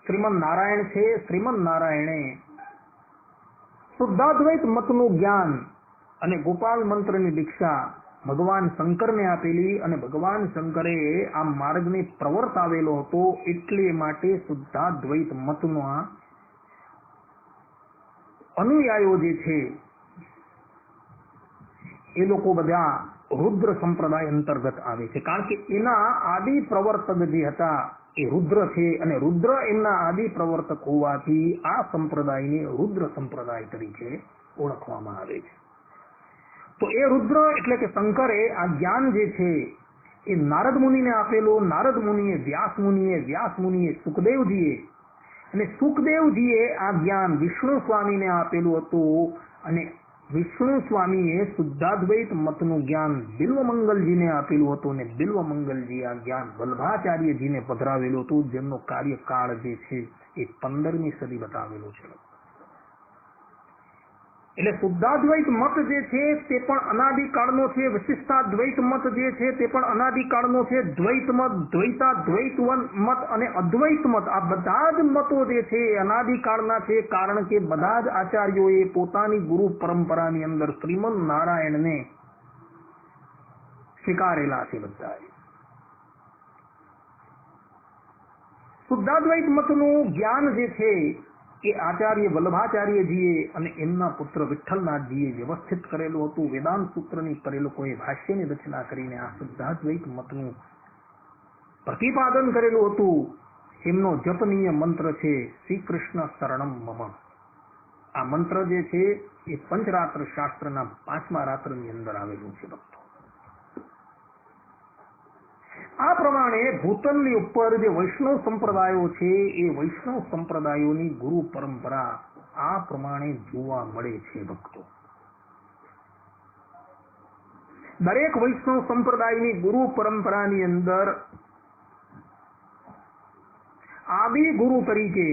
શ્રીમદ નારાયણ છે. શ્રીમદ નારાયણે શુદ્ધાદ્વૈત મતનું જ્ઞાન અને ગોપાલ મંત્રની દીક્ષા ભગવાન શંકરને આપેલી અને ભગવાન શંકરે આ માર્ગને પ્રવર્તાવેલો હતો. એટલે માટે શુદ્ધાદ્વૈત મતના અનુયાયીઓ જે છે એ લોકો બધા રુદ્ર સંપ્રદાય અંતર્ગત આવે છે. કારણ કે એના આદિ પ્રવર્તક જે હતા એ રુદ્ર છે અને રુદ્ર એમના આદિ પ્રવર્તક હોવાથી આ સંપ્રદાયને રુદ્ર સંપ્રદાય તરીકે ઓળખવામાં આવે છે. તો એ રુદ્ર એટલે કે શંકરે આ જ્ઞાન જે છે એ નારદ મુનિને આપેલું. નારદ મુનિએ વ્યાસ મુનિએ સુખદેવજીએ અને સુખદેવજીએ આ જ્ઞાન વિષ્ણુ સ્વામીને આપેલું હતું અને વિષ્ણુ સ્વામીએ શુદ્ધાદ્વૈત મતનું જ્ઞાન બિલ્વમંગલજીને આપેલું હતું અને બિલ્વમંગલજી આ જ્ઞાન વલ્ભાચાર્યજીને પધરાવેલું હતું, જેમનો કાર્યકાળ જે છે એ 15મી સદી બતાવેલું છે. એટલે શુદ્ધાદ્વૈત મત જે છે તે પણ અનાદિકાળનો છે, વિશિષ્ટાદ્વૈત મત જે છે તે પણ અનાદિકાળનો છે, દ્વૈત મત, દ્વૈતાદ્વૈત મત અને અદ્વૈત મત આ બધા જ મતો જે છે એ અનાદિકાળના છે. કારણ કે બધા જ આચાર્યોએ પોતાની ગુરુ પરંપરાની અંદર શ્રીમન નારાયણને સ્વીકારેલા છે. બધાએ શુદ્ધાદ્વૈત મતનું જ્ઞાન જે છે એ આચાર્ય વલ્લભાચાર્યજીએ અને એમના પુત્ર વિઠ્ઠલનાથજીએ વ્યવસ્થિત કરેલું હતું. વેદાંત સૂત્રની પર એ લોકોએ ભાષ્યની રચના કરીને આ શુદ્ધાદ્વૈત મતનું પ્રતિપાદન કરેલું હતું. એમનો જપનીય મંત્ર છે શ્રી કૃષ્ણ શરણમ મમ. આ મંત્ર જે છે એ પંચરાત્ર શાસ્ત્રના 5મા રાત્રની અંદર આવેલું છે. ભક્તો, આ પ્રમાણે ભૂતલની ઉપર જે વૈષ્ણવ સંપ્રદાયો છે એ વૈષ્ણવ સંપ્રદાયોની ગુરુ પરંપરા આ પ્રમાણે જોવા મળે છે. ભક્તો, દરેક વૈષ્ણવ સંપ્રદાયની ગુરુ પરંપરાની અંદર આદિ ગુરુ તરીકે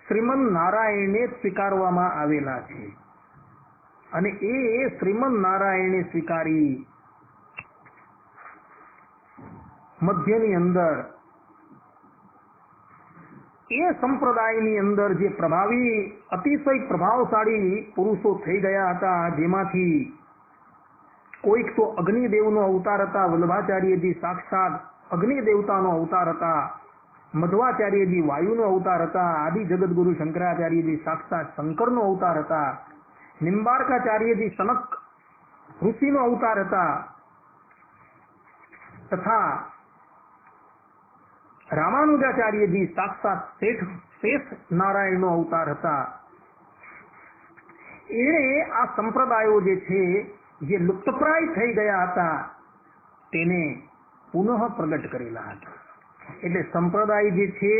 શ્રીમન નારાયણને સ્વીકારવામાં આવેલા છે અને એ શ્રીમન નારાયણે સ્વીકારી મધ્યની અંદર એ સંપ્રદાયની અંદર જે પ્રભાવી અતિશય પ્રભાવશાળી પુરુષો થઈ ગયા હતા, જેમાંથી કોઈક તો અગ્નિદેવનો અવતાર હતા, વલ્લભાચાર્યજી સાક્ષાત અગ્નિ દેવતાનો અવતાર હતા, મધ્વાચાર્યજી વાયુનો અવતાર હતા, આદિ જગતગુરુ શંકરાચાર્યજી સાક્ષાત શંકરનો અવતાર હતા, નિંબાર્કાચાર્યજી સનક ઋષિનો અવતાર હતા, તથા રામાનુજાચાર્યજી સાક્ષાત શેષ નારાયણનો અવતાર હતા. એણે આ સંપ્રદાયો જે છે જે લુપ્તપ્રાય થઈ ગયા હતા તેને પુનઃ પ્રગટ કરેલા હતા. એટલે સંપ્રદાય જે છે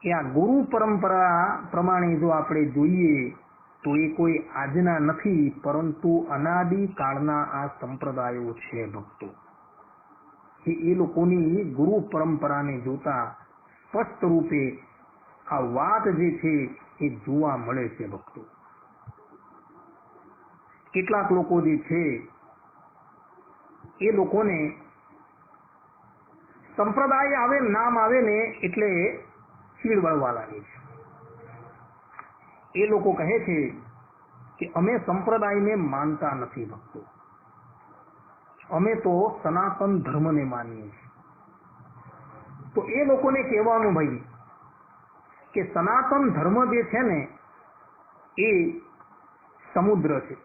એ આ ગુરુ પરંપરા પ્રમાણે જો આપણે જોઈએ તો એ કોઈ આજના નથી, પરંતુ અનાદિ કાળના આ સંપ્રદાયો છે. ભક્તો, એ લોકોની ગુરુ પરંપરાને જોતા સ્પષ્ટ રૂપે આ વાત જે છે એ જોવા મળે છે. ભક્તો, કેટલાક લોકો જે છે એ લોકોને સંપ્રદાય આવે, નામ આવે ને એટલે ચીડ વળવા લાગે છે. એ લોકો કહે છે કે અમે સંપ્રદાયને માનતા નથી. ભક્તો, અમે તો સનાતન ધર્મને માનીએ છીએ. તો એ લોકોને કહેવાનું ભાઈ કે સનાતન ધર્મ જે છે ને એ સમુદ્ર છે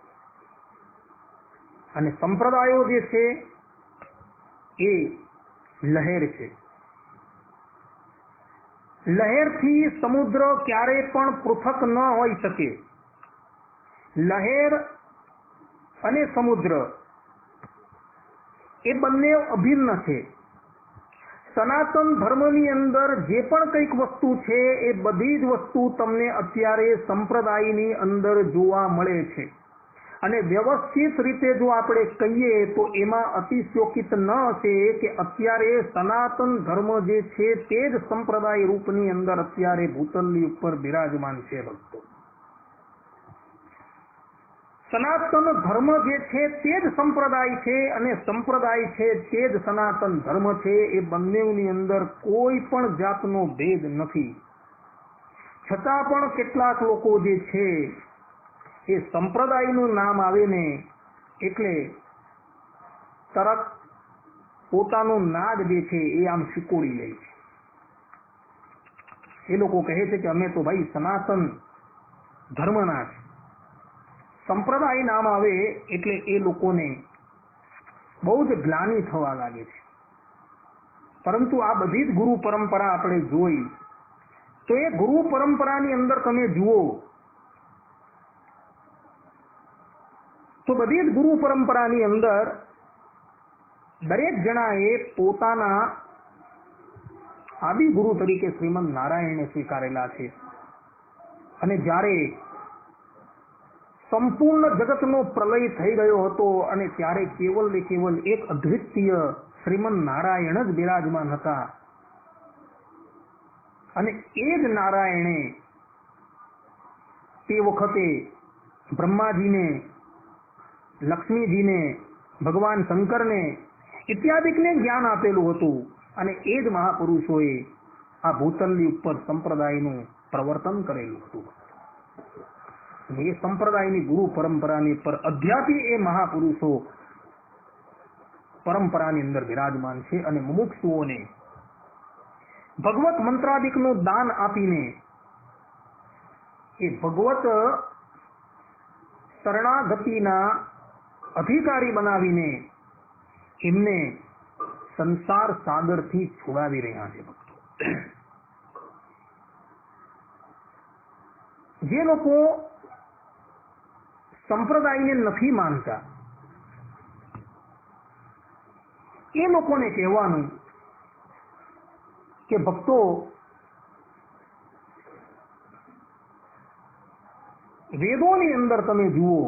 અને સંપ્રદાયો જે છે એ લહેર છે. લહેરથી સમુદ્ર ક્યારેય પણ પૃથક ન હોઈ શકે. લહેર અને સમુદ્ર એ બંને અભિન્ન છે. સનાતન ધર્મની અંદર જે પણ કંઈક વસ્તુ છે એ બધી જ વસ્તુ તમને અત્યારે સંપ્રદાયની અંદર જોવા મળે છે. અને વ્યવસ્થિત રીતે જો આપણે કહીએ તો એમાં અતિશયોક્ત ન હશે કે અત્યારે સનાતન ધર્મ જે છે તે જ સંપ્રદાય રૂપની અંદર અત્યારે ભૂતલની ઉપર બિરાજમાન છે. ભક્તો, સનાતન ધર્મ જે છે તે જ સંપ્રદાય છે અને સંપ્રદાય છે તે જ સનાતન ધર્મ છે. એ બંનેની અંદર કોઈ પણ જાતનો ભેદ નથી. છતાં પણ કેટલાક લોકો જે છે એ સંપ્રદાયનું નામ આવે ને એટલે તરત પોતાનું નાદ જે છે એ આમ શીકોડી લે છે. એ લોકો કહે છે કે અમે તો ભાઈ સનાતન ધર્મના છે. સંપ્રદાય નામ આવે એટલે એ લોકોને બહુ જ ગ્લાનિ થવા લાગે છે. પરંતુ આ બધી જ ગુરુ પરંપરા આપણે જોઈ તો એ ગુરુ પરંપરાની અંદર તમે જુઓ તો બધી જ ગુરુ પરંપરાની અંદર દરેક જણાએ પોતાના આદિ ગુરુ તરીકે શ્રીમદ નારાયણને સ્વીકારેલા છે. અને જ્યારે સંપૂર્ણ જગતનો પ્રલય થઈ ગયો હતો અને ત્યારે કેવલ ને કેવલ એક અદ્વિતીય શ્રીમન નારાયણ જ બિરાજમાન હતા. અને એ જ નારાયણે તે વખતે બ્રહ્માજીને, લક્ષ્મીજીને, ભગવાન શંકરને ઇત્યાદિકને જ્ઞાન આપેલું હતું. અને એ જ મહાપુરુષોએ આ ભૂતલની ઉપર સંપ્રદાયનું પ્રવર્તન કરેલું હતું. એ સંપ્રદાયની ગુરુ પરંપરાની પર અધ્યાથી એ મહાપુરુષો પરંપરાની અંદર બિરાજમાન છે. અને મુમુક્ષુઓને ભગવત મંત્રાદિકનું દાન આપીને એ ભગવત શરણાગતિના અધિકારી બનાવીને એમને સંસાર સાગરથી છોડાવી રહ્યા છે. ભક્તો, જે લોકો સંપ્રદાયને નથી માનતા એ લોકોને કહેવાનું કે ભક્તો, વેદોની અંદર તમે જુઓ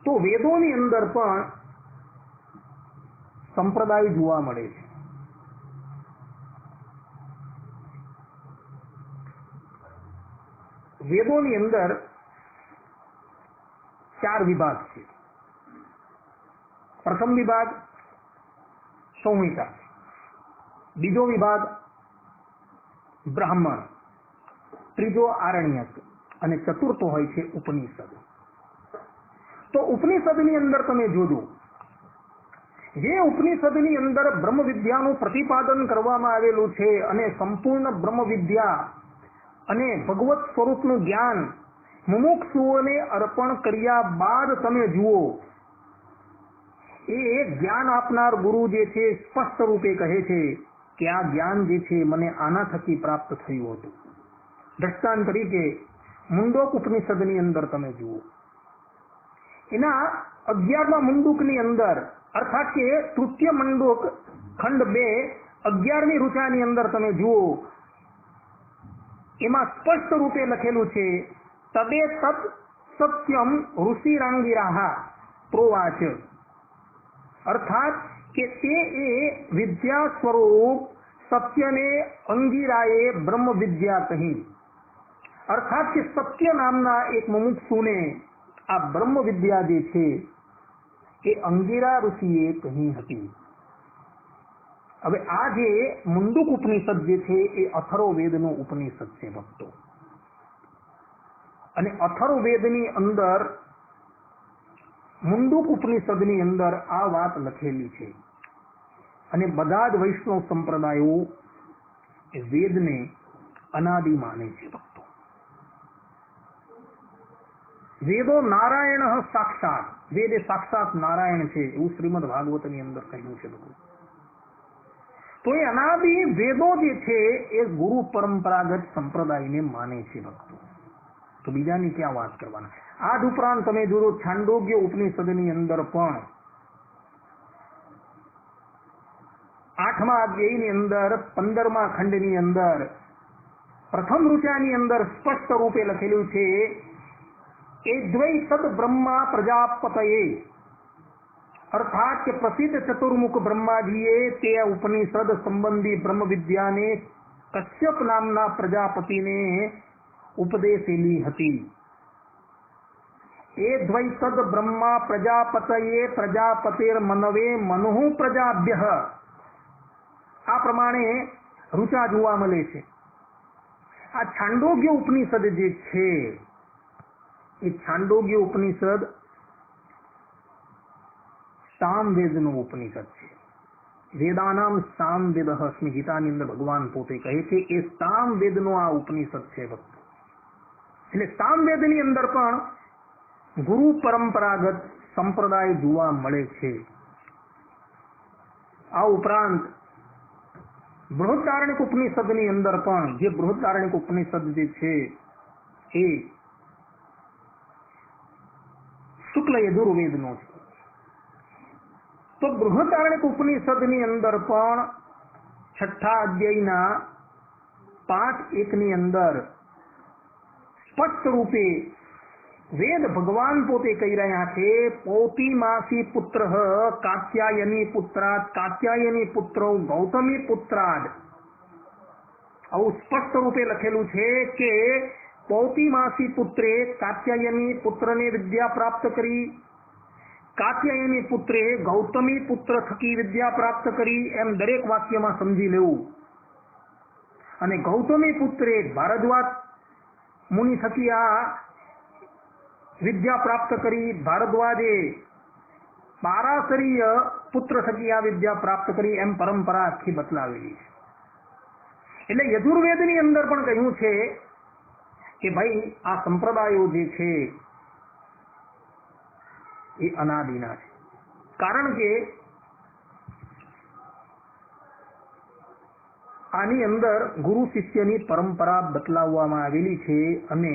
તો વેદોની અંદર પણ સંપ્રદાય જોવા મળે છે. વેદોની અંદર 4 વિભાગ છે. પ્રથમ વિભાગ સંહિતા, બીજો વિભાગ બ્રાહ્મણ, ત્રીજો આરણ્યક અને ચતુર્થો હોય છે ઉપનિષદ. તો ઉપનિષદની અંદર તમે જોજો, જે ઉપનિષદની અંદર બ્રહ્મ વિદ્યાનું પ્રતિપાદન કરવામાં આવેલું છે અને સંપૂર્ણ બ્રહ્મ વિદ્યા અને ભગવત સ્વરૂપનું જ્ઞાન મુમુક્ષુઓને અર્પણ કર્યા બાદ તમે જુઓ, એ જ્ઞાન આપનાર ગુરુ જે છે સ્પષ્ટ રૂપે કહે છે કે આ જ્ઞાન જે છે મને આના થકી પ્રાપ્ત થયું હતું. દ્રષ્ટાંત તરીકે મુંડોક ઉપનિષદની અંદર તમે જુઓ, એના 11મા મુંડુકની અંદર, અર્થાત કે તૃતીય મંડુક ખંડ 2 11મી ઋચાની અંદર તમે જુઓ, એમાં સ્પષ્ટ રૂપે લખેલું છે તદે તત સત્યમ ઋષિરાંગિરાહ પ્રોવાચ. અર્થાત કે તે એ વિદ્યા સ્વરૂપ સત્યને અંગિરાએ બ્રહ્મ વિદ્યા કહી. અર્થાત કે સત્ય નામના એક મુમુક્ષુને આ બ્રહ્મ વિદ્યા જે છે એ અંગિરા ઋષિએ કહી હતી. હવે આ જે મુંડુક ઉપનિષદ જે છે એ અથર્વવેદનો ઉપનિષદ છે ભક્તો. અને અથર્વવેદની અંદર મુંડુક ઉપનિષદની અંદર આ વાત લખેલી છે. અને બધા જ વૈષ્ણવ સંપ્રદાયો એ વેદને અનાદિ માને છે ભક્તો. વેદો નારાયણ સાક્ષાત, વેદ એ સાક્ષાત નારાયણ છે એવું શ્રીમદ ભાગવતની અંદર કહ્યું છે ભક્તો. તો એ અનાદિ વેદો જે છે એ ગુરુ પરંપરાગત સંપ્રદાયને માને છે ભક્તો. તો બીજાની ક્યાં વાત કરવાના. આ ઉપરાંત તમે જોજો છાંદોગ્ય ઉપનિષદની અંદર પણ 8મા અધ્યાયની અંદર 15મા ખંડની અંદર પ્રથમ ઋચાની અંદર સ્પષ્ટ રૂપે લખેલું છે એ દ્વૈ સદ બ્રહ્મા પ્રજાપતયે. અર્થાત કે પ્રસિદ્ધ ચતુર્મુખ બ્રહ્માજીએ તે ઉપનિષદ સંબંધી બ્રહ્મ વિદ્યાને કશ્યપ નામના પ્રજાપતિને ઉપદેશેલી હતી. એ દ્વૈસદ બ્રહ્મા પ્રજાપતયે પ્રજાપતિર મનવે મનુઃ પ્રજાભ્ય. આ પ્રમાણે ઋચા જોવા મળે છે. આ છાંદોગ્ય ઉપનિષદ જે છે એ છાંદોગ્ય ઉપનિષદ સામવેદનું ઉપનિષદ છે. વેદાનામ સામવેદ અસ્મિ, ગીતાની અંદર ભગવાન પોતે કહે છે એ સામવેદનો આ ઉપનિષદ છે ભક્તો. એટલે સામવેદની અંદર પણ ગુરુ પરંપરાગત સંપ્રદાય જોવા મળે છે. આ ઉપરાંત બૃહદારણ્યક ઉપનિષદની અંદર પણ, જે બૃહદારણ્યક ઉપનિષદ જે છે એ શુક્લ યજુર્વેદનો છે. તો બૃહદારણ્યક ઉપનિષદની અંદર પણ 6ઠ્ઠા અધ્યાયના 5:1 ની અંદર સ્પષ્ટ રૂપે વેદ ભગવાન પોતે કહી રહ્યા છે, પૌતિમાસી પુત્ર કાત્યાયની પુત્રાદ, કાત્યાયની પુત્રો ગૌતમી પુત્રાદ. આવું સ્પષ્ટ રૂપે લખેલું છે કે પૌતિમાસી પુત્રે કાત્યાયની પુત્રને વિદ્યા પ્રાપ્ત કરી, કાત્યાયની પુત્રે ગૌતમી પુત્ર થકી વિદ્યા પ્રાપ્ત કરી, એમ દરેક વાક્યમાં સમજી લેવું. અને ગૌતમી પુત્રે ભારદ્વાજ મુનિ થકી આ વિદ્યા પ્રાપ્ત કરી, ભારદ્વાજે પારાશરીય પુત્ર થકી આ વિદ્યા પ્રાપ્ત કરી, એમ પરંપરા આખી બતલાવેલી છે. એટલે યજુર્વેદની અંદર પણ કહ્યું છે કે ભાઈ આ સંપ્રદાયો જે છે એ અનાદિના છે. કારણ કે આની અંદર ગુરુ શિષ્યની પરંપરા બતલાવવામાં આવેલી છે અને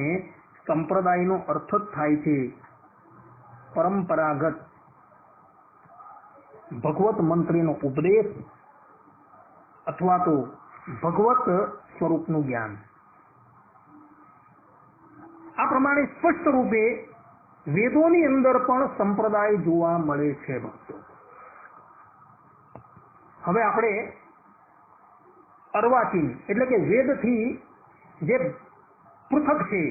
સંપ્રદાયનો અર્થ જ થાય છે પરંપરાગત ભગવત મંત્રીનો ઉપદેશ અથવા તો ભગવત સ્વરૂપનું જ્ઞાન. આ પ્રમાણે સ્પષ્ટ રૂપે વેદોની અંદર પણ સંપ્રદાય જોવા મળે છે ભક્તો. હવે આપણે અર્વાચીન એટલે કે વેદથી જે પૃથક છે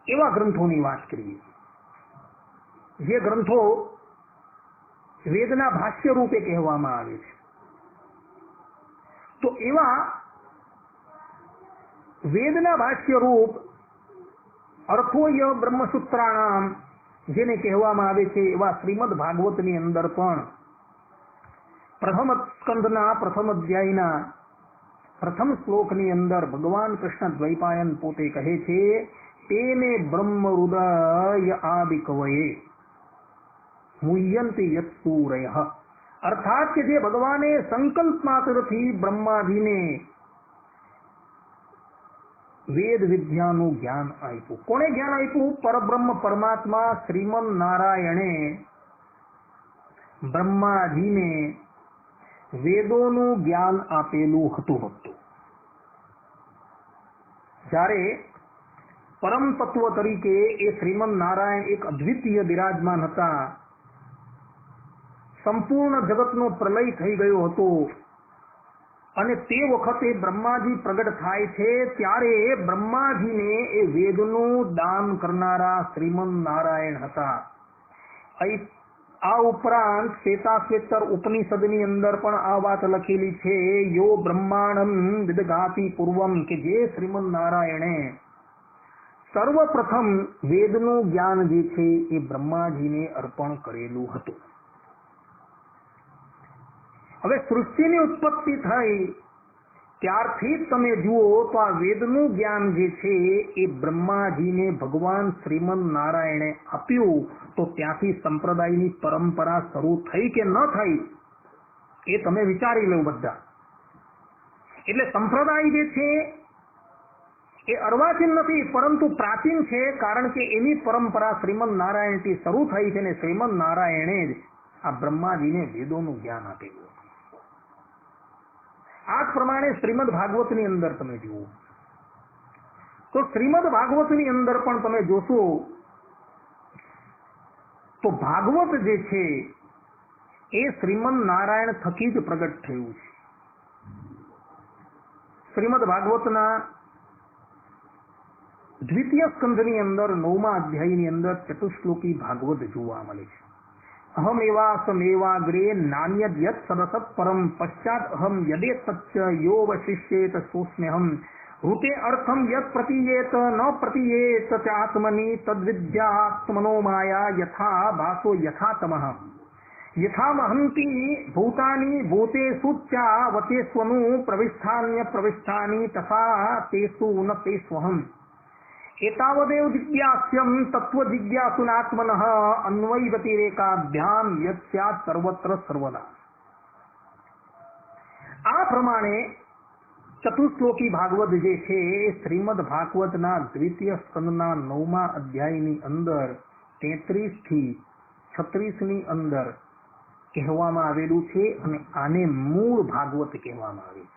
એવા ગ્રંથોની વાત કરીએ. જે ગ્રંથો વેદના ભાષ્ય રૂપે કહેવામાં આવે છે, તો એવા વેદના ભાષ્ય રૂપ અર્થોય બ્રહ્મસૂત્રાણામ જેને કહેવામાં આવે છે એવા શ્રીમદ ભાગવતની અંદર પણ પ્રથમ સ્કંદના પ્રથમ અધ્યાયના પ્રથમ શ્લોકની અંદર ભગવાન કૃષ્ણ દ્વૈપાયન પોતે કહે છે, તેને બ્રહ્મ હૃદય આદિ કવયે મુહ્યંતિ યત્સૂરયઃ. અર્થાત કે જે ભગવાને સંકલ્પ માત્રથી બ્રહ્માજીને વેદ વિદ્યાનું જ્ઞાન આપ્યું. કોને જ્ઞાન આપ્યું? પરબ્રહ્મ પરમાત્મા શ્રીમન નારાયણે બ્રહ્માજીને વેદોનું જ્ઞાન આપેલું હતું. ભક્તો, જ્યારે પરમ તત્વ તરીકે એ શ્રીમન નારાયણ એક અદ્વિતીય બિરાજમાન હતા, સંપૂર્ણ જગતનો પ્રલય થઈ ગયો હતો અને તે વખતે બ્રહ્માજી પ્રગટ થાય છે, ત્યારે બ્રહ્માજીને એ વેદનું દાન કરનારા શ્રીમન નારાયણ હતા. આ ઉપરાંત શ્વેતાશ્વેતર ઉપનિષદની અંદર પણ આ વાત લખેલી છે, યો બ્રહ્માંડમ વિદગાતિ પૂર્વમ, કે જે શ્રીમન નારાયણે સર્વપ્રથમ વેદનું જ્ઞાન જે છે એ બ્રહ્માજીને અર્પણ કરેલું હતું. હવે સૃષ્ટિની ઉત્પત્તિ થઈ ત્યારથી જ તમે જુઓ તો આ વેદનું જ્ઞાન જે છે એ બ્રહ્માજીને ભગવાન શ્રીમન નારાયણે આપ્યું. તો ત્યાંથી સંપ્રદાયની પરંપરા શરૂ થઈ કે ન થઈ એ તમે વિચારી લો બધા. એટલે સંપ્રદાય જે છે એ અર્વાચીન નથી પરંતુ પ્રાચીન છે, કારણ કે એની પરંપરા શ્રીમન નારાયણથી શરૂ થઈ છે અને શ્રીમન નારાયણે જ આ બ્રહ્માજીને વેદોનું જ્ઞાન આપેલું. આ જ પ્રમાણે શ્રીમદ ભાગવતની અંદર તમે જુઓ તો શ્રીમદ ભાગવતની અંદર પણ તમે જોશો તો ભાગવત જે છે એ શ્રીમદ નારાયણ થકી જ પ્રગટ થયું છે. શ્રીમદ ભાગવતના દ્વિતીય સ્કંધની અંદર 9મા અધ્યાયની અંદર ચતુશ્લોકી ભાગવત જોવા મળે છે. અહમ એવાસમેવાગ્રે નાન્યદ યત સદસત પરમ પશ્ચાત અહમ યદે તચ્ચ યો વશિષ્યેત સોસ્મ્યહમ ઋતે અર્થમ યત પ્રતીયેત ન પ્રતીયેત ચાત્મનિ તદ્વિદ્યાત્મનો માયા યથા ભાસો યથા તમઃ યથા મહંતિ ભૂતાની ભૂતેષુ ચાવતેષ્વનુ પ્રવિષ્ઠાન્ય પ્રવિષ્ઠાની તથા તેષુ ન તેષ્વહમ एतावदेव जिज्ञास्यम तत्व जिज्ञासुनात्मनः अन्वयवतिरेकाभ्याम यस्यात् सर्वत्र सर्वदा. આ પ્રમાણે ચતુશ્લોકી ભાગવત જે છે શ્રીમદ ભાગવતના દ્વિતીય સ્કંદના 9મા અધ્યાયની અંદર 33 થી 36 ની અંદર કહેવામાં આવેલું છે અને આને મૂળ ભાગવત કહેવામાં આવે છે.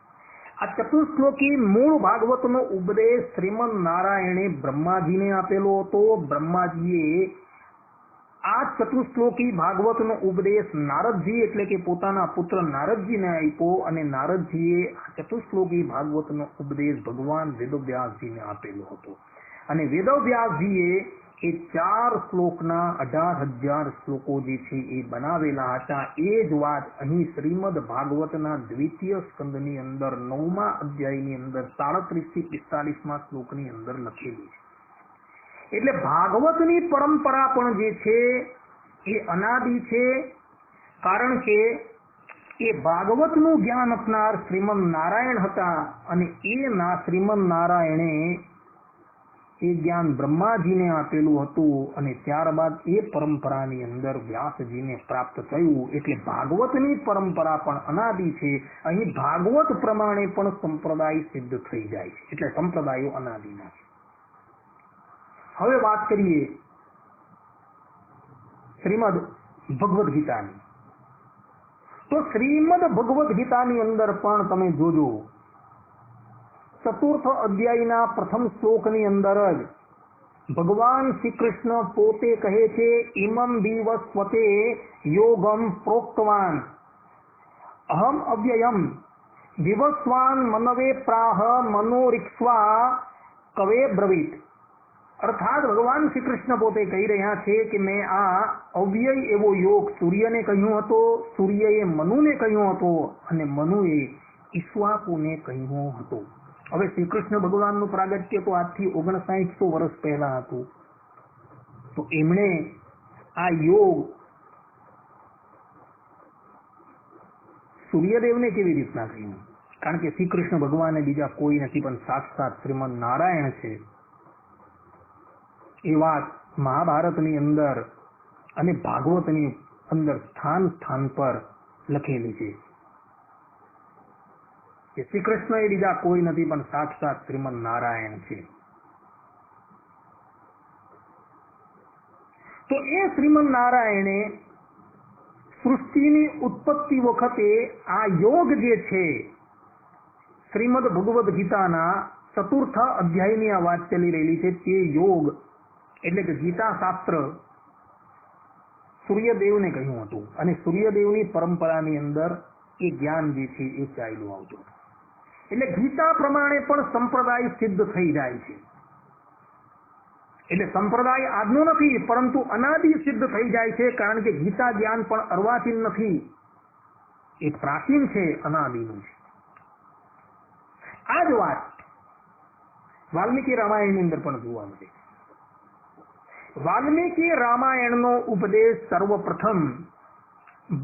આ ચતુશ્લોકી મૂળ ભાગવતનો ઉપદેશ શ્રીમદ નારાયણે બ્રહ્માજીને આપેલો હતો. બ્રહ્માજીએ આ ચતુશ્લોકી ભાગવતનો ઉપદેશ નારદજી એટલે કે પોતાના પુત્ર નારદજીને આપ્યો અને નારદજીએ આ ચતુશ્લોકી ભાગવતનો ઉપદેશ ભગવાન વેદવ્યાસજીને આપેલો હતો. અને વેદવ્યાસજીએ એ 4 શ્લોકના 18,000 શ્લોકો જે છે એ બનાવેલા હતા. એ જ વાત અહીં શ્રીમદ ભાગવતના દ્વિતીય સ્કંદની અંદર 9મા અધ્યાયની અંદર 37 થી 45મા શ્લોકની અંદર લખેલી છે. એટલે ભાગવતની પરંપરા પણ જે છે એ અનાદિ છે. કારણ કે એ ભાગવતનું જ્ઞાન આપનાર શ્રીમદ નારાયણ હતા અને શ્રીમદ નારાયણે એ જ્ઞાન બ્રહ્માજીને આપેલું હતું અને ત્યારબાદ એ પરંપરાની અંદર વ્યાસજીને પ્રાપ્ત થયું. એટલે ભાગવતની પરંપરા પણ અનાદિ છે. અહીં ભાગવત પ્રમાણે પણ સંપ્રદાય સિદ્ધ થઈ જાય છે. એટલે સંપ્રદાયો અનાદિના છે. હવે વાત કરીએ શ્રીમદ ભગવદ ગીતાની. તો શ્રીમદ ભગવદ ગીતાની અંદર પણ તમે જોજો, ચતુર્થ અધ્યાયના પ્રથમ શ્લોકની અંદર જ ભગવાન શ્રી કૃષ્ણ પોતે કહે છે, ઇમમ દિવસ્વતે યોગમ પ્રોક્તવાન અહમ અવ્યયમ વિવસ્વાન મનવે પ્રાહ મનોરિક્ષ્વા કવે બ્રવીત. અર્થાત ભગવાન શ્રી કૃષ્ણ પોતે કહી રહ્યા છે કે મેં આ અવ્યય એવો યોગ સૂર્યને કહ્યો હતો, સૂર્યએ મનુને કહ્યો હતો અને મનુએ ઈક્ષ્વાકુને કહ્યો હતો. હવે શ્રી કૃષ્ણ ભગવાનનું પ્રાગટ્ય તો આજથી 5900 વર્ષ પહેલા હતું. તો એમણે આ યોગ સૂર્યદેવને કેવી રીતના કહ્યું? કારણ કે શ્રી કૃષ્ણ ભગવાન બીજા કોઈ નથી પણ સાક્ષાત શ્રીમદ નારાયણ છે. એ વાત મહાભારતની અંદર અને ભાગવતની અંદર સ્થાન સ્થાન પર લખેલી છે કે શ્રી કૃષ્ણ એ બીજા કોઈ નથી પણ સાક્ષાત શ્રીમદ નારાયણ છે. તો એ શ્રીમદ નારાયણે સૃષ્ટિની ઉત્પત્તિ વખતે આ યોગ જે છે શ્રીમદ ભગવદ ગીતાના ચતુર્થ અધ્યાયની આ વાત ચાલી રહેલી છે. તે યોગ એટલે કે ગીતા શાસ્ત્ર સૂર્યદેવને કહ્યું હતું અને સૂર્યદેવની પરંપરાની અંદર એ જ્ઞાન જે છે એ ચાલ્યું આવતું. એટલે ગીતા પ્રમાણે પણ સંપ્રદાય સિદ્ધ થઈ જાય છે. એટલે સંપ્રદાય આજનો નથી પરંતુ અનાદિ સિદ્ધ થઈ જાય છે. કારણ કે ગીતા જ્ઞાન પણ અર્વાચીન નથી, એ પ્રાચીન છે, અનાદિનું છે. આ જ વાત વાલ્મીકી રામાયણની અંદર પણ જોવા મળે છે. વાલ્મીકી રામાયણનો ઉપદેશ સર્વપ્રથમ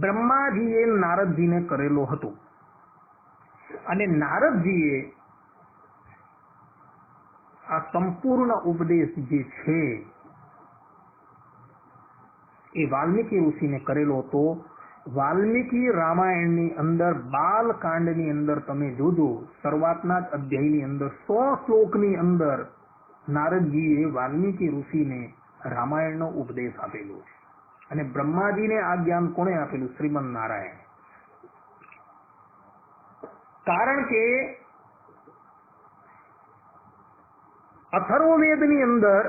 બ્રહ્માજીએ નારદજીને કરેલો હતો અને નારદજીએ આ સંપૂર્ણ ઉપદેશ જે છે એ વાલ્મીકી ઋષિને કરેલો હતો. વાલ્મીકી રામાયણની અંદર બાલકાંડની અંદર તમે જોજો, શરૂઆતના જ અધ્યાયની અંદર 100 શ્લોકની અંદર નારદજીએ વાલ્મીકી ઋષિને રામાયણનો ઉપદેશ આપેલો છે. અને બ્રહ્માજીને આ જ્ઞાન કોણે આપેલું? શ્રીમદ નારાયણ. કારણ કે અથર્વવેદની અંદર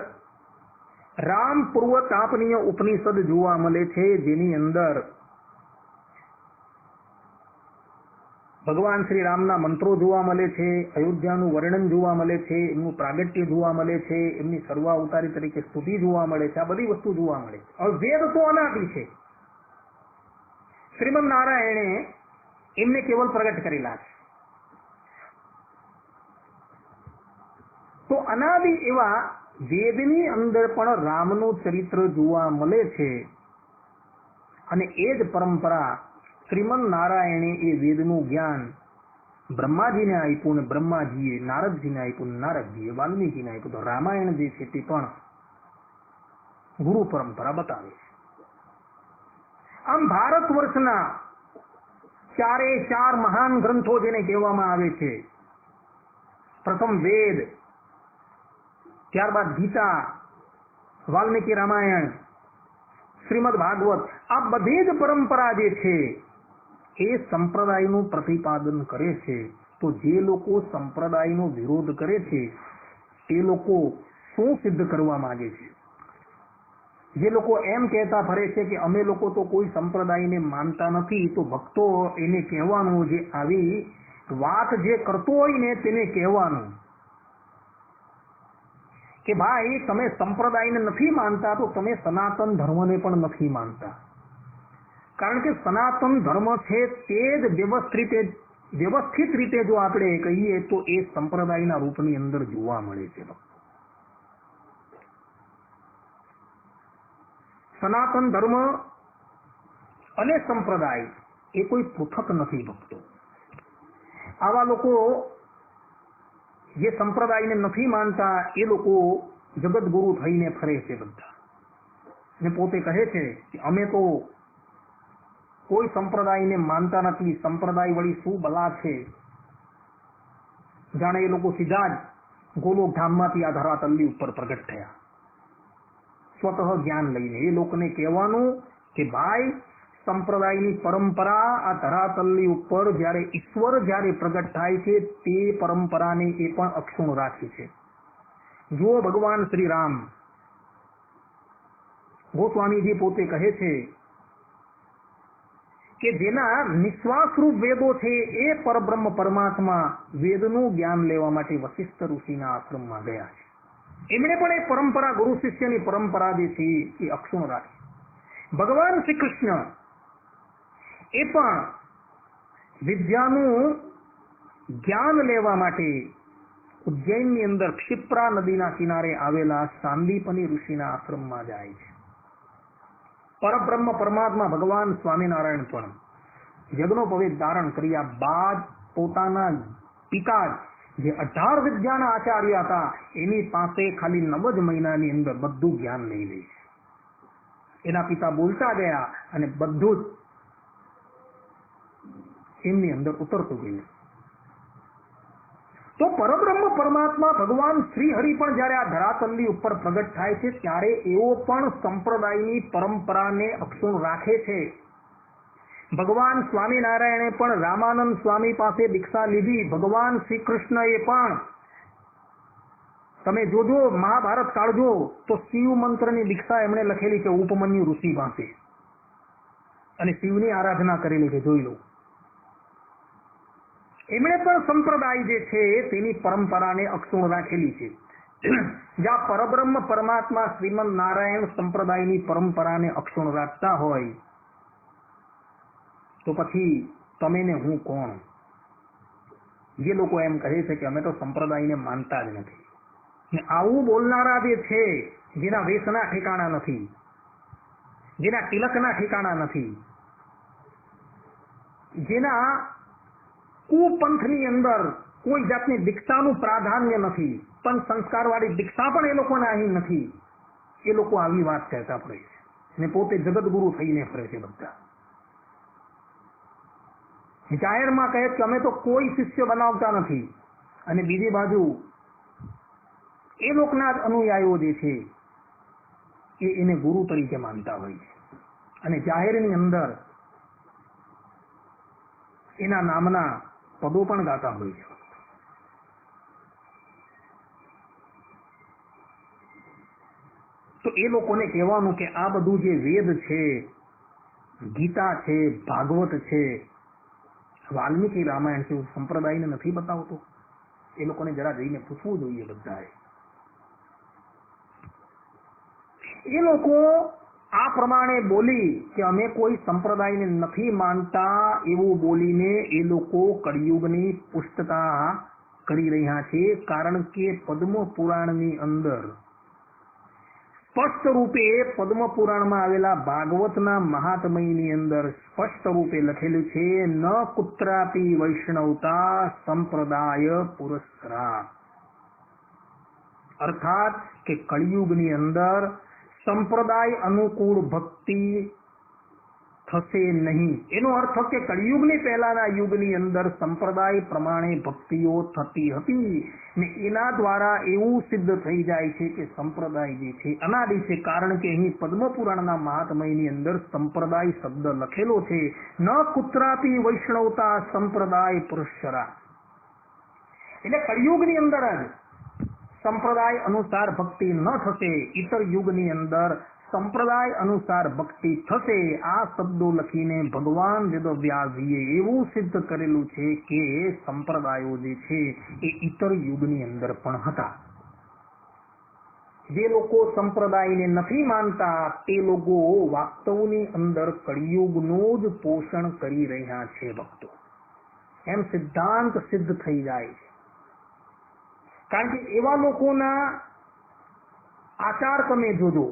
રામ પૂર્વ તાપનીય ઉપનિષદ જોવા મળે છે, જેની અંદર ભગવાન શ્રી રામના મંત્રો જોવા મળે છે, અયોધ્યાનું વર્ણન જોવા મળે છે, એમનું પ્રાગટ્ય જોવા મળે છે, એમની સર્વાવતારી તરીકે સ્તુતિ જોવા મળે છે. આ બધી વસ્તુ જોવા મળે છે. હવે વેદ તો અનાદિ છે. શ્રીમદ નારાયણે એમને કેવલ પ્રગટ કરેલા છે. તો અનાદિ એવા વેદની અંદર પણ રામનું ચરિત્ર જોવા મળે છે અને એ જ પરંપરા શ્રીમદ નારાયણે એ વેદનું જ્ઞાન બ્રહ્માજીને આપ્યું ને બ્રહ્માજીએ નારદજીને આપ્યું, નારદજીએ વાલ્મીકીને આપ્યું. તો રામાયણ જે છે તે પણ ગુરુ પરંપરા બતાવે છે. આમ ભારત વર્ષના 4 મહાન ગ્રંથો જેને કહેવામાં આવે છે, પ્રથમ વેદ, ત્યારબાદ ગીતા, વાલ્મીકી રામાયણ, શ્રીમદ ભાગવત, આ બધી જ પરંપરા જે છે એ સંપ્રદાયનું પ્રતિપાદન કરે છે તો જે લોકો સંપ્રદાયનો વિરોધ કરે છે તે લોકો શું સિદ્ધ કરવા માંગે છે? જે લોકો એમ કહેતા ફરે છે કે અમે લોકો તો કોઈ સંપ્રદાયને માનતા નથી, તો ભક્તો એને કહેવાનું, જે આવી વાત જે કરતો હોય ને તેને કહેવાનું કે ભાઈ તમે સંપ્રદાયને નથી માનતા તો તમે સનાતન ધર્મને પણ નથી માનતા. કારણ કે સનાતન ધર્મ છે તે જ વ્યવસ્થિત રીતે જો આપણે કહીએ તો એ સંપ્રદાયના રૂપની અંદર જોવા મળે છે. સનાતન ધર્મ અને સંપ્રદાય એ કોઈ પૃથક નથી ભક્તો. આવા લોકો જે સંપ્રદાયને નથી માનતા એ લોકો જગતગુરુ થઈને ફરે છે બધા, ને પોતે કહે છે કે અમે તો કોઈ સંપ્રદાયને માનતા નથી, સંપ્રદાય વળી શું બલા છે. જાણે એ લોકો સીધા જ ગોલોક ધામમાંથી આ ધરાતલની ઉપર પ્રગટ થયા સ્વતઃ જ્ઞાન લઈને. એ લોકોને કહેવાનું કે ભાઈ સંપ્રદાયની પરંપરા આ ધરાતલની ઉપર જ્યારે ઈશ્વર જ્યારે પ્રગટ થાય છે તે પરંપરાને એ પણ અક્ષુણ રાખી છે. જુઓ ભગવાન શ્રી રામ, ગોસ્વામીજી પોતે કહે છે કે જેના નિશ્વાસરૂપ વેદો છે એ પરબ્રહ્મ પરમાત્મા વેદનું જ્ઞાન લેવા માટે વશિષ્ઠ ઋષિના આશ્રમમાં ગયા છે. એમણે પણ એ પરંપરા, ગુરુ શિષ્યની પરંપરા જે છે એ અક્ષુણ રાખી. ભગવાન શ્રી કૃષ્ણ એ પણ વિદ્યાનું જ્ઞાન લેવા માટે ઉજ્જૈનની અંદર ક્ષિપ્રા નદીના કિનારે આવેલા સાંદીપની ઋષિના આશ્રમમાં જાય છે. પરબ્રહ્મ પરમાત્મા ભગવાન સ્વામિનારાયણ પણ યજ્ઞોપવેત ધારણ કર્યા બાદ પોતાના પિતા જે 18 વિદ્યાના આચાર્ય હતા એની પાસે ખાલી 9 જ મહિનાની અંદર બધું જ્ઞાન લઈ લે છે. એના પિતા બોલતા ગયા અને બધું જ એમની અંદર ઉતરતું ગયું. તો પરબ્રહ્મ પરમાત્મા ભગવાન શ્રી હરિ પણ જયારે આ ધરાતલની ઉપર પ્રગટ થાય છે ત્યારે એઓ પણ સંપ્રદાયની પરંપરાને અક્ષુણ રાખે છે. ભગવાન સ્વામિનારાયણે પણ રામાનંદ સ્વામી પાસે દીક્ષા લીધી. ભગવાન શ્રી કૃષ્ણએ પણ, તમે જોજો મહાભારત કાઢજો તો શિવ મંત્રની દીક્ષા એમણે લખેલી છે ઉપમન્યુ ઋષિ પાસે, અને શિવની આરાધના કરેલી છે, જોઈ લો. એમણે પણ સંપ્રદાય જે છે તેની પરંપરાને અક્ષુણ રાખેલી છે. જ્યાં પરબ્રહ્મ પરમાત્મા શ્રીમદ નારાયણ સંપ્રદાયની પરંપરાને અક્ષુણ રાખતા હોય તો પછી તમે ને હું કોણ? જે લોકો એમ કહે છે કે અમે તો સંપ્રદાયને માનતા જ નથી, આવું બોલનારા જે છે જેના વેશના ઠેકાણા નથી, જેના તિલકના ઠેકાણા નથી, જેના કુપંથની અંદર કોઈ જાતની દીક્ષાનું પ્રાધાન્ય નથી, પણ સંસ્કારવાળી દીક્ષા પણ એ લોકોને અહીં નથી, એ લોકો આવી વાત કહેતા ફરે છે ને પોતે જગતગુરુ થઈને ફરે છે. બધા જાહેરમાં કહે કે અમે તો કોઈ શિષ્ય બનાવતા નથી, અને બીજી બાજુ એ લોકના જ અનુયાયીઓ જે છે એ એને ગુરુ તરીકે માનતા હોય છે, અને જાહેરની અંદર એના નામના પદો પણ ગાતા હોય છે. તો એ લોકોને કહેવાનું કે આ બધું જે વેદ છે, ગીતા છે, ભાગવત છે, વાલ્મીકી રામાયણ છે, સંપ્રદાયને નથી બતાવતો? એ લોકોને જરા જઈને પૂછવું જોઈએ બધાએ. એ લોકો આ પ્રમાણે બોલી કે અમે કોઈ સંપ્રદાયને નથી માનતા એવું બોલીને એ લોકો કળિયુગની પુષ્ટતા કરી રહ્યા છે. કારણ કે પદ્મ પુરાણની અંદર સ્પષ્ટ રૂપે, પદ્મ પુરાણમાં આવેલા ભાગવતના મહાત્મયની અંદર સ્પષ્ટ રૂપે લખેલું છે, ન કુત્રાપી વૈષ્ણવતા સંપ્રદાય પુરસ્કારા. અર્થાત કે કળિયુગની અંદર સંપ્રદાય અનુકૂળ ભક્તિ થશે નહીં. એનો અર્થ કે કળિયુગની પહેલાના યુગની અંદર સંપ્રદાય પ્રમાણે ભક્તિઓ થતી હતી ને એના દ્વારા એવું સિદ્ધ થઈ જાય છે કે સંપ્રદાય જે છે અનાદિ છે. કારણ કે અહીં પદ્મ પુરાણના મહાત્મયની અંદર સંપ્રદાય શબ્દ લખેલો છે, ન કુત્રાપી વૈષ્ણવતા સંપ્રદાય પુરુષરા. એટલે કળિયુગની અંદર જ સંપ્રદાય અનુસાર ભક્તિ ન થશે, ઇતર યુગની અંદર સંપ્રદાય અનુસાર ભક્તિ થશે. આ શબ્દો લખીને ભગવાન વેદવ્યાસજીએ એવું સિદ્ધ કરેલું છે કે સંપ્રદાયો જે છે એ ઇતર યુગની અંદર પણ હતા. જે લોકો સંપ્રદાયને નથી માનતા તે લોકો વાસ્તવની અંદર કળિયુગનું જ પોષણ કરી રહ્યા છે ભક્તો, એમ સિદ્ધાંત સિદ્ધ થઈ જાય છે. કારણ કે એવા લોકોના આચાર તમે જોજો,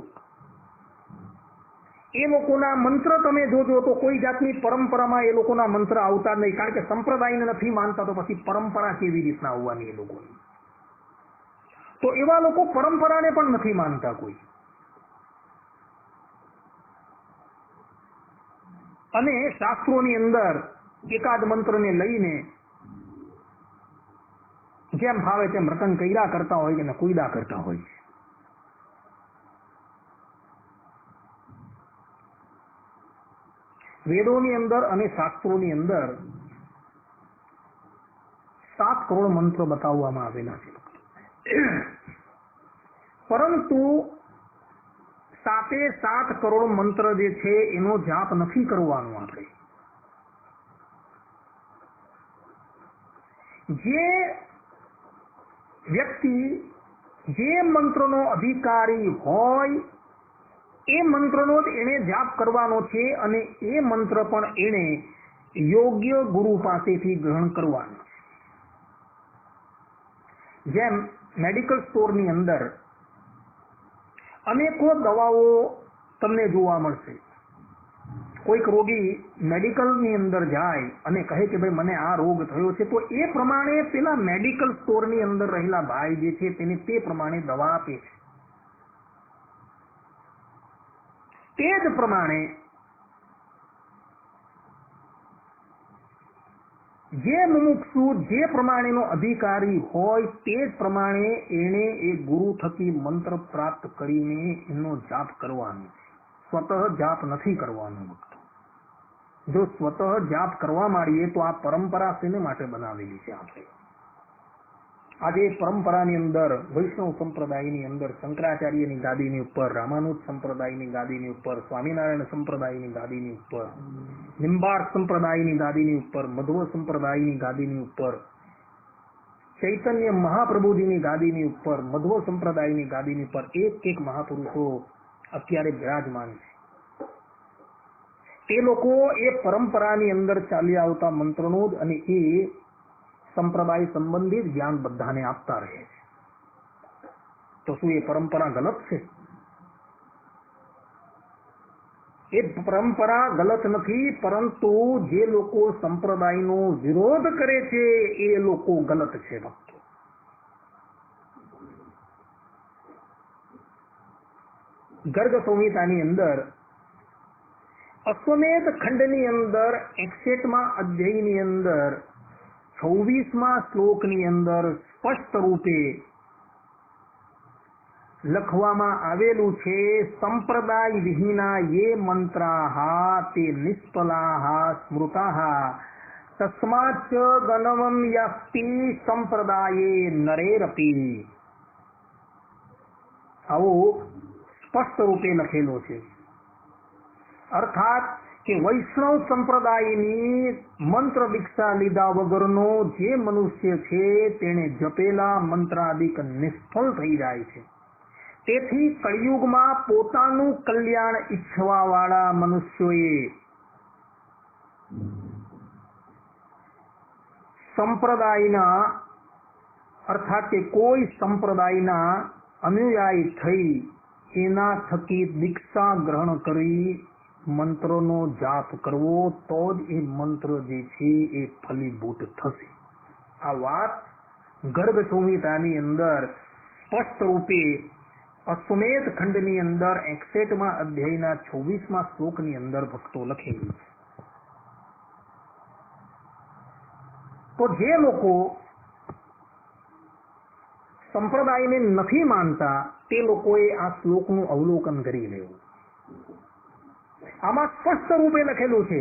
એ લોકોના મંત્ર તમે જોજો તો કોઈ જાતની પરંપરામાં એ લોકોના મંત્ર આવતા નહીં. કારણ કે સંપ્રદાયને નથી માનતા તો પછી પરંપરા કેવી રીતના આવવાની એ લોકોની? તો એવા લોકો પરંપરાને પણ નથી માનતા કોઈ. અને શાસ્ત્રોની અંદર એકાદ મંત્રને લઈને જેમ ભાવે તેમ રટણ કર્યા કરતા હોય અને કુયદા કરતા હોય છે. વેદોની અંદર અને શાસ્ત્રોની અંદર 7 કરોડ મંત્રો બતાવવામાં આવેલા છે, પરંતુ 7 કરોડ મંત્ર જે છે એનો જાપ નથી કરવાનો. આપણે જે વ્યક્તિ જે મંત્રનો અધિકારી હોય એ મંત્રનો જ એને જાપ કરવાનો છે અને એ મંત્ર પણ એને યોગ્ય ગુરુ પાસેથી ગ્રહણ કરવાનો છે. જેમ મેડિકલ સ્ટોરની અંદર અનેકો દવાઓ તમને જોવા મળશે. કોઈક રોગી મેડિકલની અંદર જાય અને કહે કે ભાઈ મને આ રોગ થયો છે, તો એ પ્રમાણે પેલા મેડિકલ સ્ટોરની અંદર રહેલા ભાઈ જે છે તેને તે પ્રમાણે દવા આપે છે. તે જ પ્રમાણે જે મુમુક્ષુ જે પ્રમાણેનો અધિકારી હોય તે જ પ્રમાણે એને એ ગુરુ થકી મંત્ર પ્રાપ્ત કરીને એનો જાપ કરવાનો છે. સ્વતઃ જાપ નથી કરવાનો. જો સ્વતઃ જાપ કરવા માંડીએ તો આ પરંપરા શેને માટે બનાવેલી છે? આપણે આજે પરંપરાની અંદર વૈષ્ણવ સંપ્રદાયની અંદર શંકરાચાર્યની ગાદીની ઉપર, રામાનુજ સંપ્રદાયની ગાદીની ઉપર, સ્વામિનારાયણ સંપ્રદાયની ગાદીની ઉપર, નિંબાર્ક સંપ્રદાયની ગાદીની ઉપર, મધ્વ સંપ્રદાયની ગાદીની ઉપર, ચૈતન્ય મહાપ્રભુજીની ગાદીની ઉપર, મધ્વ સંપ્રદાયની ગાદીની ઉપર એક મહાપુરુષો અત્યારે બિરાજમાન છે. તે લોકો એ પરંપરાની અંદર ચાલી આવતા મંત્રનો જ અને એ સંપ્રદાય સંબંધિત જ્ઞાન બધાને આપતા રહે છે. તો શું એ પરંપરા ગલત છે? એ પરંપરા ગલત નથી, પરંતુ જે લોકો સંપ્રદાયનો વિરોધ કરે છે એ લોકો ગલત છે ભક્તો. ગર્ગ સંહિતાની અંદર અશ્વમેધ ખંડની અંદર 61મા અધ્યાયની અંદર 26મા શ્લોકની અંદર સ્પષ્ટ રૂપે લખવામાં આવેલું છે, સંપ્રદાય વિહીના યે મંત્રાહ તે નિષ્ફલાહ સ્મૃતાહ તસ્માચ ગણવમ યસ્તિ સંપ્રદાયે નરેરપી. આવું સ્પષ્ટ રૂપે લખેલો છે. અર્થાત કે વૈષ્ણવ સંપ્રદાયની મંત્ર દીક્ષા લીધા વગરનો જે મનુષ્ય છે તેને જપેલા મંત્રાદિક નિષ્ફળ થઈ જાય છે. તેથી કળિયુગમાં પોતાનું કલ્યાણ ઈચ્છવા વાળા મનુષ્યોએ સંપ્રદાયના અર્થાત કે કોઈ સંપ્રદાયના અનુયાયી થઈ એના થકી દીક્ષા ગ્રહણ કરી મંત્રનો જાપ કરવો તો જ એ મંત્ર જે છે એ ફલીભૂત થશે. આ વાત ગર્ગ સંહિતાની અંદર સ્પષ્ટ રૂપે અશ્વમેધ ખંડની અંદર 61મા અધ્યાયના 26મા શ્લોકની અંદર ભક્તો લખેલી છે. તો જે લોકો સંપ્રદાયને નથી માનતા તે લોકોએ આ શ્લોકનું અવલોકન કરી લેવું. આમાં સ્પષ્ટ રૂપે લખેલું છે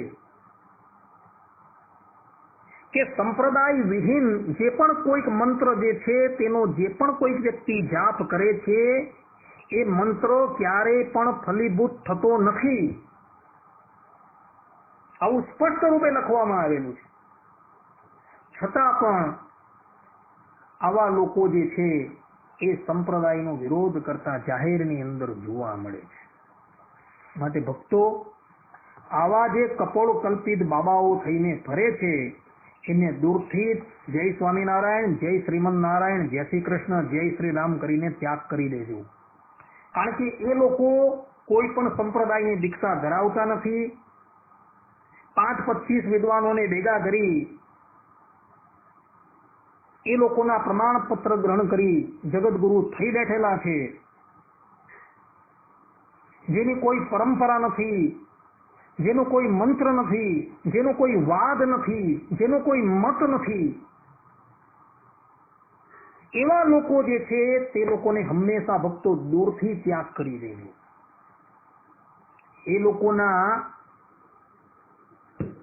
કે સંપ્રદાય વિહીન જે પણ કોઈક મંત્ર જે છે તેનો જે પણ કોઈક વ્યક્તિ જાપ કરે છે એ મંત્ર ક્યારેય પણ ફલીભૂત થતો નથી. આવું સ્પષ્ટ રૂપે લખવામાં આવેલું છે. છતાં પણ આવા લોકો જે છે એ સંપ્રદાયનો વિરોધ કરતા જાહેરની અંદર જોવા મળે છે. માટે ભક્તો આવા જે કપોળ કલ્પિત બાબાઓ થઈને ફરે છે એને દૂરથી જય સ્વામિનારાયણ, જય શ્રીમન નારાયણ, જય શ્રી કૃષ્ણ, જય શ્રી રામ કરીને ત્યાગ કરી દેજો. કારણ કે એ લોકો કોઈ પણ સંપ્રદાયની દીક્ષા ધરાવતા નથી. 5-25 વિદ્વાનોને ભેગા કરી એ લોકોના પ્રમાણપત્ર ગ્રહણ કરી જગતગુરુ થઈ બેઠેલા છે. જેની કોઈ પરંપરા નથી, જેનો કોઈ મંત્ર નથી, જેનો કોઈ વાદ નથી, જેનો કોઈ મત નથી, એવા લોકો જે છે તે લોકોને હંમેશા ભક્તો દૂરથી ત્યાગ કરી દેજો. એ લોકોના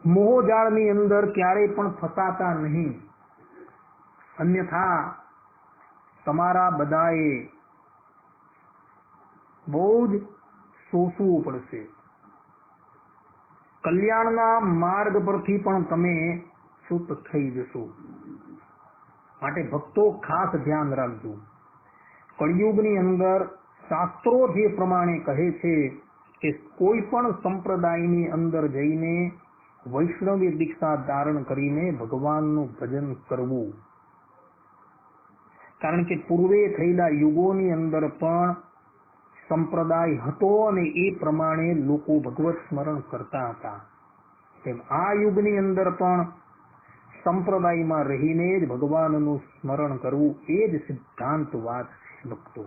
મોહજાળની અંદર ક્યારેય પણ ફસાતા નહીં. અન્યથા તમારા બધાએ બહુ જ સોસવું પડશે. કલ્યાણના માર્ગ પરથી પણ તમે ચૂપ થઈ જશો. માટે ભક્તો ખાસ ધ્યાન રાખજો. કળિયુગની અંદર શાસ્ત્રો જે પ્રમાણે કહે છે કે કોઈ પણ સંપ્રદાયની અંદર જઈને વૈષ્ણવી દીક્ષા ધારણ કરીને ભગવાનનું ભજન કરવું. કારણ કે પૂર્વે થયેલા યુગોની અંદર પણ સંપ્રદાય હતો અને એ પ્રમાણે લોકો ભગવત સ્મરણ કરતા હતા. તેમ આ યુગની અંદર પણ સંપ્રદાયમાં રહીને જ ભગવાનનું સ્મરણ કરવું એ જ સિદ્ધાંત વાત છે. ભક્તો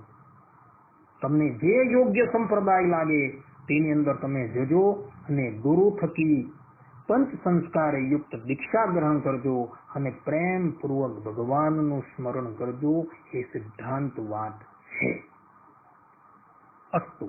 તમને જે યોગ્ય સંપ્રદાય લાગે તેની અંદર તમે જજો અને ગુરુ થકી પંચ સંસ્કારે યુક્ત દીક્ષા ગ્રહણ કરજો અને પ્રેમ પૂર્વક ભગવાનનું સ્મરણ કરજો. એ સિદ્ધાંત વાત છે. અસ્તુ.